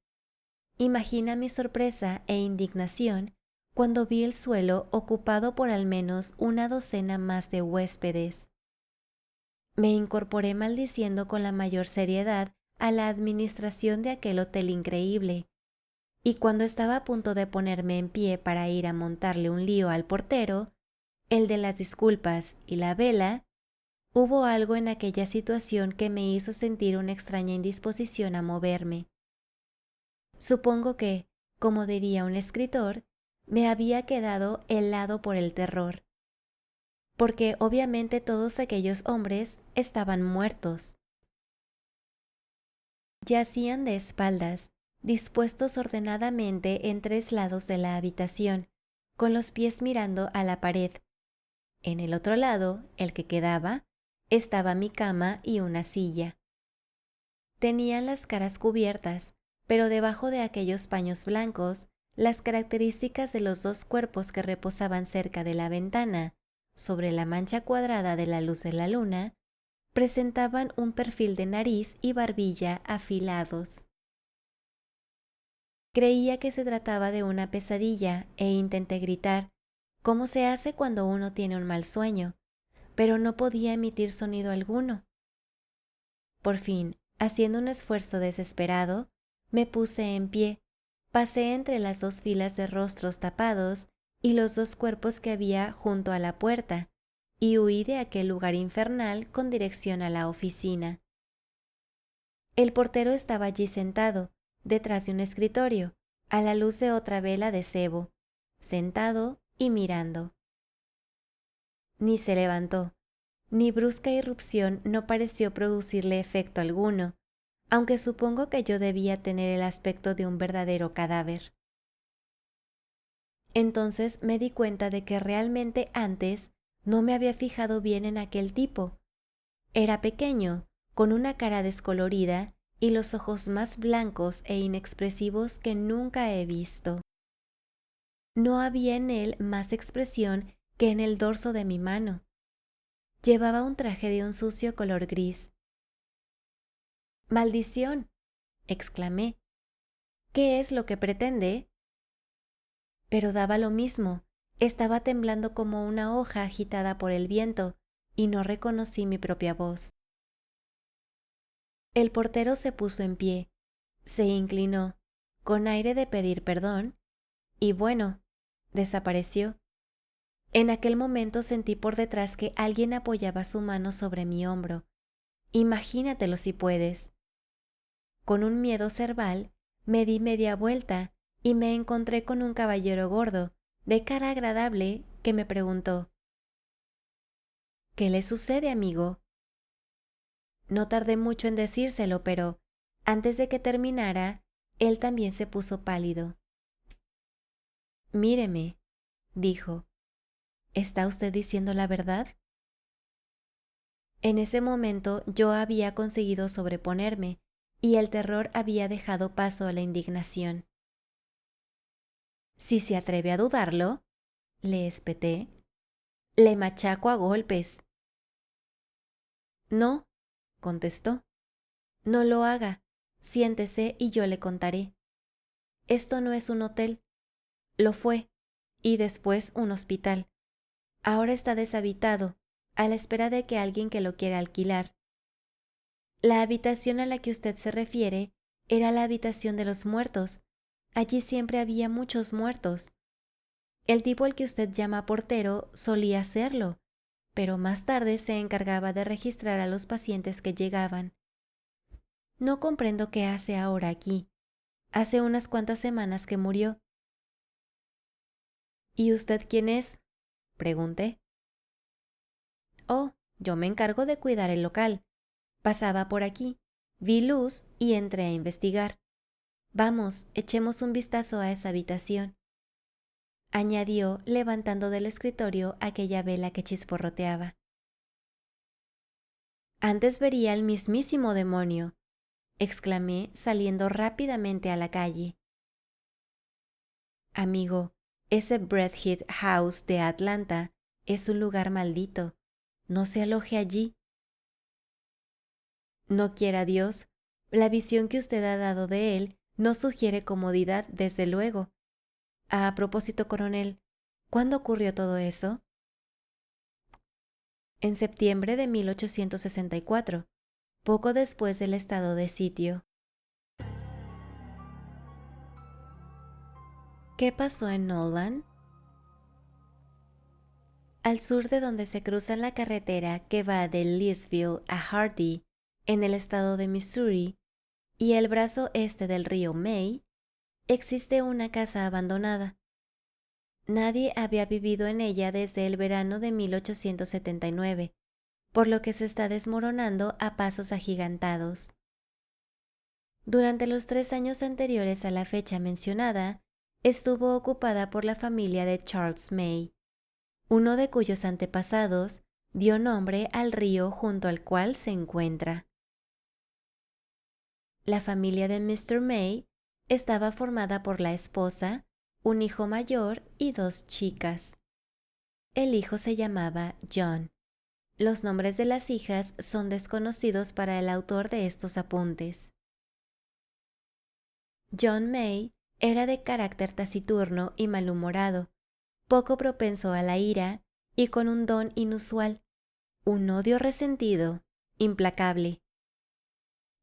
Imagina mi sorpresa e indignación cuando vi el suelo ocupado por al menos una docena más de huéspedes. Me incorporé maldiciendo con la mayor seriedad a la administración de aquel hotel increíble, y cuando estaba a punto de ponerme en pie para ir a montarle un lío al portero, el de las disculpas y la vela, hubo algo en aquella situación que me hizo sentir una extraña indisposición a moverme. Supongo que, como diría un escritor, me había quedado helado por el terror, porque obviamente todos aquellos hombres estaban muertos. Yacían de espaldas, dispuestos ordenadamente en 3 lados de la habitación, con los pies mirando a la pared. En el otro lado, el que quedaba, estaba mi cama y una silla. Tenían las caras cubiertas, pero debajo de aquellos paños blancos, las características de los 2 cuerpos que reposaban cerca de la ventana, sobre la mancha cuadrada de la luz de la luna, presentaban un perfil de nariz y barbilla afilados. Creía que se trataba de una pesadilla e intenté gritar, como se hace cuando uno tiene un mal sueño, pero no podía emitir sonido alguno. Por fin, haciendo un esfuerzo desesperado, me puse en pie, pasé entre las 2 filas de rostros tapados y los 2 cuerpos que había junto a la puerta, y huí de aquel lugar infernal con dirección a la oficina. El portero estaba allí sentado, detrás de un escritorio, a la luz de otra vela de cebo, sentado y mirando. Ni se levantó. Mi brusca irrupción no pareció producirle efecto alguno, aunque supongo que yo debía tener el aspecto de un verdadero cadáver. Entonces me di cuenta de que realmente antes no me había fijado bien en aquel tipo. Era pequeño, con una cara descolorida y los ojos más blancos e inexpresivos que nunca he visto. No había en él más expresión que en el dorso de mi mano. Llevaba un traje de un sucio color gris. ¡Maldición!, exclamé. ¿Qué es lo que pretende? Pero daba lo mismo. Estaba temblando como una hoja agitada por el viento y no reconocí mi propia voz. El portero se puso en pie, se inclinó, con aire de pedir perdón, y bueno, desapareció. En aquel momento sentí por detrás que alguien apoyaba su mano sobre mi hombro. Imagínatelo si puedes. Con un miedo cerval, me di media vuelta y me encontré con un caballero gordo, de cara agradable, que me preguntó: ¿Qué le sucede, amigo? No tardé mucho en decírselo, pero antes de que terminara, él también se puso pálido. Míreme, dijo. ¿Está usted diciendo la verdad? En ese momento yo había conseguido sobreponerme y el terror había dejado paso a la indignación. Si se atreve a dudarlo, le espeté, le machaco a golpes. No, contestó. No lo haga. Siéntese y yo le contaré. Esto no es un hotel. Lo fue, y después un hospital. Ahora está deshabitado, a la espera de que alguien que lo quiera alquilar. La habitación a la que usted se refiere era la habitación de los muertos. Allí siempre había muchos muertos. El tipo al que usted llama portero solía hacerlo, pero más tarde se encargaba de registrar a los pacientes que llegaban. No comprendo qué hace ahora aquí. Hace unas cuantas semanas que murió. ¿Y usted quién es?, pregunté. Oh, yo me encargo de cuidar el local. Pasaba por aquí, vi luz y entré a investigar. Vamos, echemos un vistazo a esa habitación, añadió, levantando del escritorio aquella vela que chisporroteaba. Antes vería al mismísimo demonio, exclamé, saliendo rápidamente a la calle. Amigo, ese Bradhead House de Atlanta es un lugar maldito. No se aloje allí. No quiera Dios, la visión que usted ha dado de él no sugiere comodidad, desde luego. A propósito, coronel, ¿cuándo ocurrió todo eso? En septiembre de 1864, poco después del estado de sitio. ¿Qué pasó en Nolan? Al sur de donde se cruza la carretera que va de Leesville a Hardy, en el estado de Missouri, y el brazo este del río May, existe una casa abandonada. Nadie había vivido en ella desde el verano de 1879, por lo que se está desmoronando a pasos agigantados. Durante los 3 años anteriores a la fecha mencionada, estuvo ocupada por la familia de Charles May, uno de cuyos antepasados dio nombre al río junto al cual se encuentra. La familia de Mr. May estaba formada por la esposa, un hijo mayor y 2 chicas. El hijo se llamaba John. Los nombres de las hijas son desconocidos para el autor de estos apuntes. John May era de carácter taciturno y malhumorado, poco propenso a la ira y con un don inusual, un odio resentido, implacable.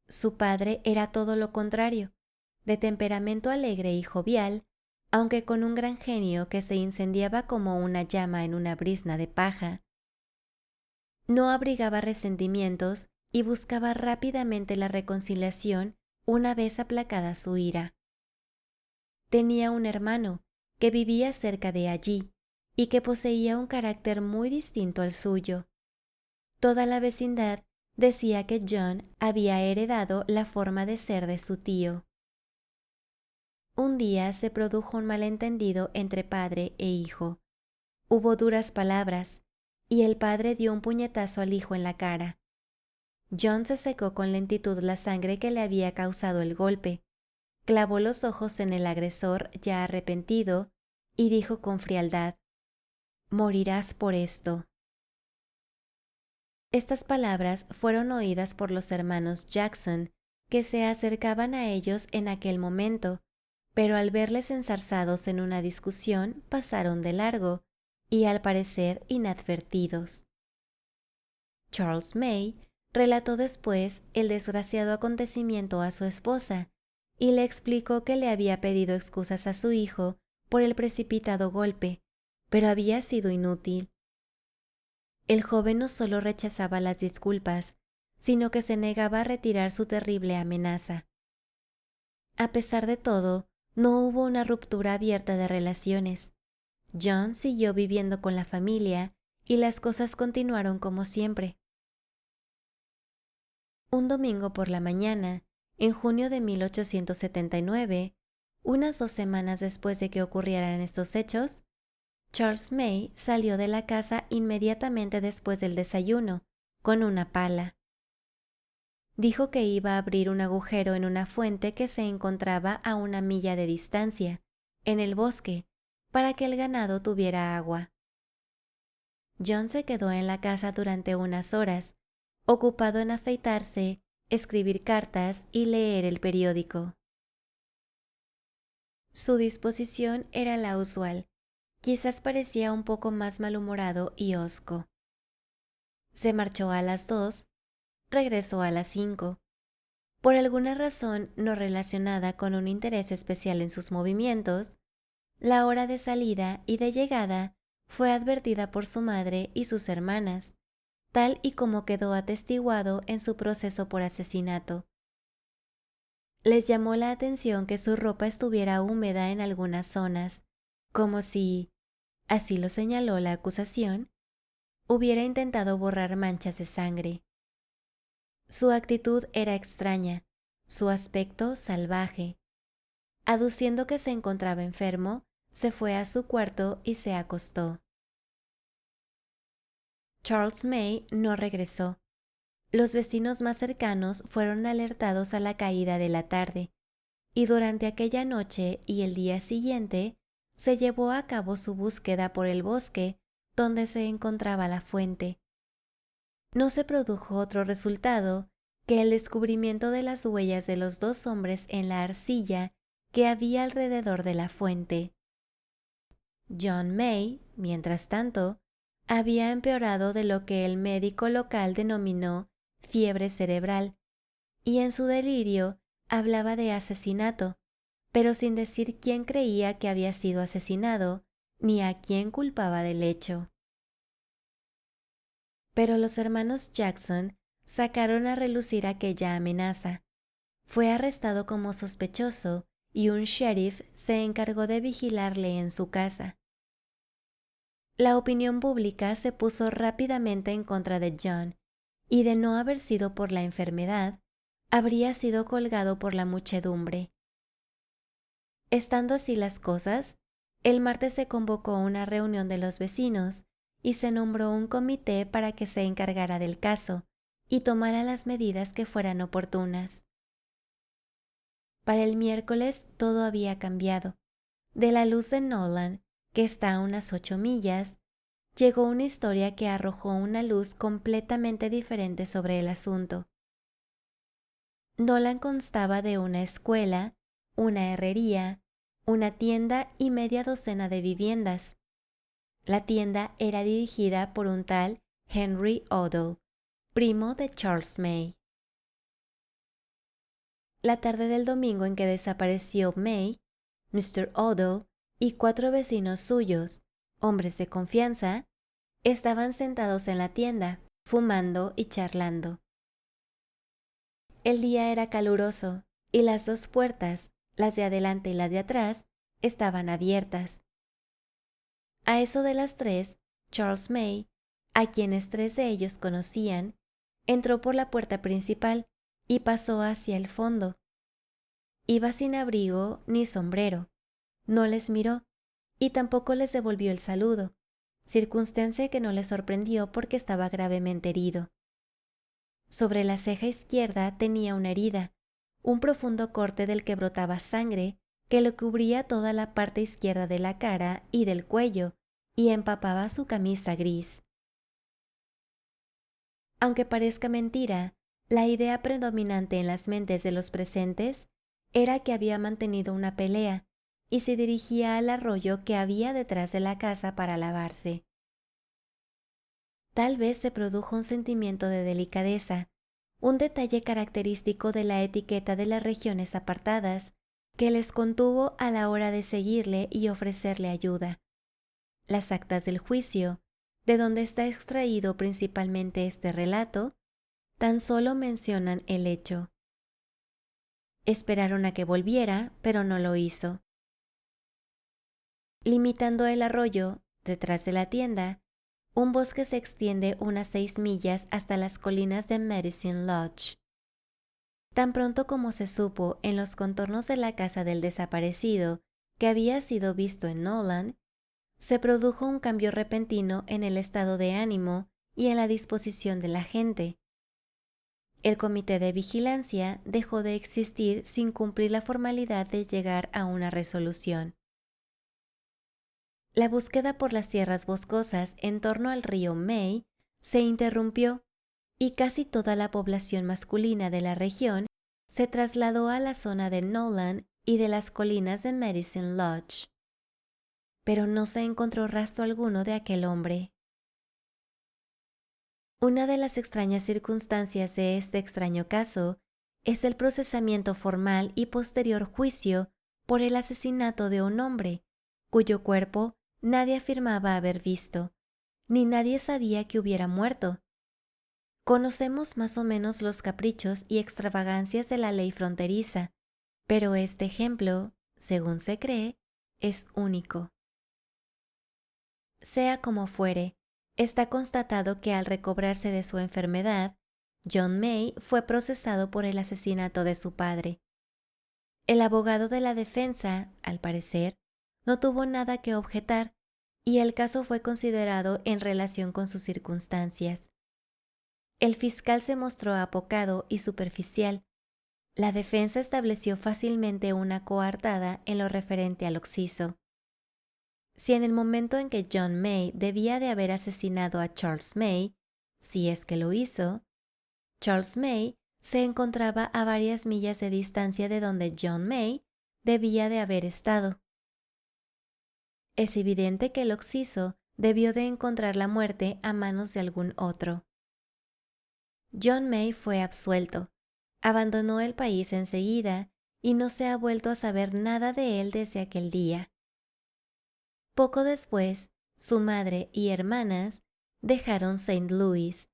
Su padre era todo lo contrario, de temperamento alegre y jovial, aunque con un gran genio que se incendiaba como una llama en una brizna de paja. No abrigaba resentimientos y buscaba rápidamente la reconciliación una vez aplacada su ira. Tenía un hermano que vivía cerca de allí y que poseía un carácter muy distinto al suyo. Toda la vecindad decía que John había heredado la forma de ser de su tío. Un día se produjo un malentendido entre padre e hijo. Hubo duras palabras, y el padre dio un puñetazo al hijo en la cara. John se secó con lentitud la sangre que le había causado el golpe, clavó los ojos en el agresor ya arrepentido y dijo con frialdad: «Morirás por esto». Estas palabras fueron oídas por los hermanos Jackson, que se acercaban a ellos en aquel momento, pero al verles enzarzados en una discusión pasaron de largo y al parecer inadvertidos. Charles May relató después el desgraciado acontecimiento a su esposa y le explicó que le había pedido excusas a su hijo por el precipitado golpe, pero había sido inútil. El joven no solo rechazaba las disculpas, sino que se negaba a retirar su terrible amenaza. A pesar de todo, no hubo una ruptura abierta de relaciones. John siguió viviendo con la familia y las cosas continuaron como siempre. Un domingo por la mañana, en junio de 1879, unas 2 semanas después de que ocurrieran estos hechos, Charles May salió de la casa inmediatamente después del desayuno, con una pala. Dijo que iba a abrir un agujero en una fuente que se encontraba a 1 milla de distancia, en el bosque, para que el ganado tuviera agua. John se quedó en la casa durante unas horas, ocupado en afeitarse, escribir cartas y leer el periódico. Su disposición era la usual, quizás parecía un poco más malhumorado y hosco. Se marchó a las 2, regresó a las 5. Por alguna razón no relacionada con un interés especial en sus movimientos, la hora de salida y de llegada fue advertida por su madre y sus hermanas, tal y como quedó atestiguado en su proceso por asesinato. Les llamó la atención que su ropa estuviera húmeda en algunas zonas, como si, así lo señaló la acusación, hubiera intentado borrar manchas de sangre. Su actitud era extraña, su aspecto salvaje. Aduciendo que se encontraba enfermo, se fue a su cuarto y se acostó. Charles May no regresó. Los vecinos más cercanos fueron alertados a la caída de la tarde, y durante aquella noche y el día siguiente se llevó a cabo su búsqueda por el bosque donde se encontraba la fuente. No se produjo otro resultado que el descubrimiento de las huellas de los dos hombres en la arcilla que había alrededor de la fuente. John May, mientras tanto, había empeorado de lo que el médico local denominó fiebre cerebral, y en su delirio hablaba de asesinato, pero sin decir quién creía que había sido asesinado ni a quién culpaba del hecho. Pero los hermanos Jackson sacaron a relucir aquella amenaza. Fue arrestado como sospechoso y un sheriff se encargó de vigilarle en su casa. La opinión pública se puso rápidamente en contra de John, y de no haber sido por la enfermedad, habría sido colgado por la muchedumbre. Estando así las cosas, el martes se convocó una reunión de los vecinos y se nombró un comité para que se encargara del caso y tomara las medidas que fueran oportunas. Para el miércoles todo había cambiado. De la luz de Nolan, que está a unas 8 millas, llegó una historia que arrojó una luz completamente diferente sobre el asunto. Nolan constaba de una escuela, una herrería, una tienda y media docena de viviendas. La tienda era dirigida por un tal Henry Odell, primo de Charles May. La tarde del domingo en que desapareció May, Mr. Odell y 4 vecinos suyos, hombres de confianza, estaban sentados en la tienda, fumando y charlando. El día era caluroso y las 2 puertas, las de adelante y la de atrás, estaban abiertas. A eso de las 3, Charles May, a quienes 3 de ellos conocían, entró por la puerta principal y pasó hacia el fondo. Iba sin abrigo ni sombrero, no les miró y tampoco les devolvió el saludo, circunstancia que no les sorprendió porque estaba gravemente herido. Sobre la ceja izquierda tenía una herida, un profundo corte del que brotaba sangre que le cubría toda la parte izquierda de la cara y del cuello y empapaba su camisa gris. Aunque parezca mentira, la idea predominante en las mentes de los presentes era que había mantenido una pelea y se dirigía al arroyo que había detrás de la casa para lavarse. Tal vez se produjo un sentimiento de delicadeza, un detalle característico de la etiqueta de las regiones apartadas que les contuvo a la hora de seguirle y ofrecerle ayuda. Las actas del juicio, de donde está extraído principalmente este relato, tan solo mencionan el hecho. Esperaron a que volviera, pero no lo hizo. Limitando el arroyo, detrás de la tienda, un bosque se extiende unas 6 millas hasta las colinas de Medicine Lodge. Tan pronto como se supo en los contornos de la casa del desaparecido que había sido visto en Nolan, se produjo un cambio repentino en el estado de ánimo y en la disposición de la gente. El comité de vigilancia dejó de existir sin cumplir la formalidad de llegar a una resolución. La búsqueda por las tierras boscosas en torno al río May se interrumpió y casi toda la población masculina de la región se trasladó a la zona de Nolan y de las colinas de Medicine Lodge. Pero no se encontró rastro alguno de aquel hombre. Una de las extrañas circunstancias de este extraño caso es el procesamiento formal y posterior juicio por el asesinato de un hombre, cuyo cuerpo nadie afirmaba haber visto, ni nadie sabía que hubiera muerto. Conocemos más o menos los caprichos y extravagancias de la ley fronteriza, pero este ejemplo, según se cree, es único. Sea como fuere, está constatado que al recobrarse de su enfermedad, John May fue procesado por el asesinato de su padre. El abogado de la defensa, al parecer, no tuvo nada que objetar y el caso fue considerado en relación con sus circunstancias. El fiscal se mostró apocado y superficial. La defensa estableció fácilmente una coartada en lo referente al occiso. Si en el momento en que John May debía de haber asesinado a Charles May, si es que lo hizo, Charles May se encontraba a varias millas de distancia de donde John May debía de haber estado. Es evidente que el occiso debió de encontrar la muerte a manos de algún otro. John May fue absuelto, abandonó el país enseguida y no se ha vuelto a saber nada de él desde aquel día. Poco después, su madre y hermanas dejaron St. Louis.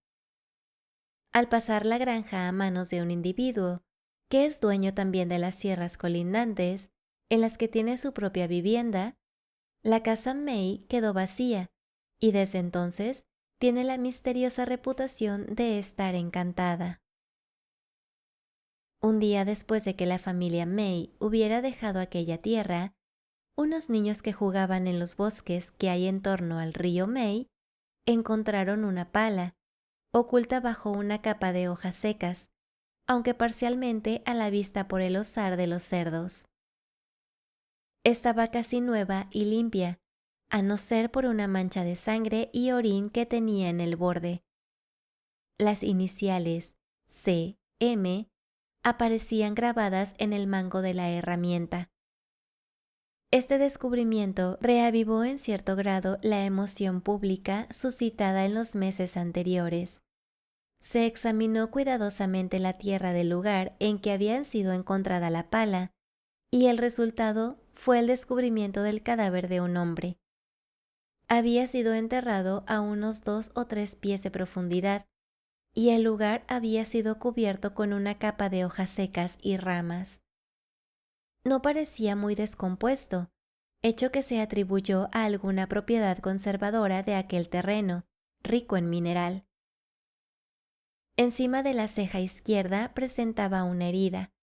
Al pasar la granja a manos de un individuo, que es dueño también de las sierras colindantes, en las que tiene su propia vivienda, la casa May quedó vacía y desde entonces tiene la misteriosa reputación de estar encantada. Un día después de que la familia May hubiera dejado aquella tierra, unos niños que jugaban en los bosques que hay en torno al río May encontraron una pala, oculta bajo una capa de hojas secas, aunque parcialmente a la vista por el ozar de los cerdos. Estaba casi nueva y limpia, a no ser por una mancha de sangre y orín que tenía en el borde. Las iniciales C.M. aparecían grabadas en el mango de la herramienta. Este descubrimiento reavivó en cierto grado la emoción pública suscitada en los meses anteriores. Se examinó cuidadosamente la tierra del lugar en que había sido encontrada la pala, y el resultado fue el descubrimiento del cadáver de un hombre. Había sido enterrado a unos 2 o 3 pies de profundidad, y el lugar había sido cubierto con una capa de hojas secas y ramas. No parecía muy descompuesto, hecho que se atribuyó a alguna propiedad conservadora de aquel terreno, rico en mineral. Encima de la ceja izquierda presentaba una herida,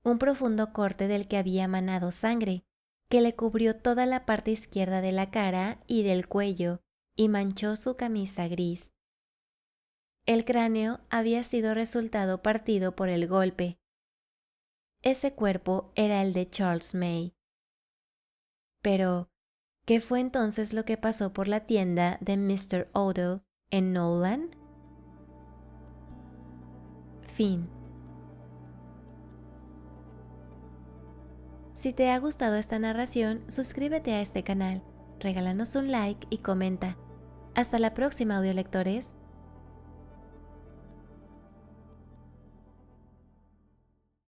un profundo corte del que había manado sangre, que le cubrió toda la parte izquierda de la cara y del cuello y manchó su camisa gris. El cráneo había sido resultado partido por el golpe. Ese cuerpo era el de Charles May. Pero, ¿qué fue entonces lo que pasó por la tienda de Mr. Odell en Nolan? Fin. Si te ha gustado esta narración, suscríbete a este canal, regálanos un like y comenta. Hasta la próxima, audiolectores.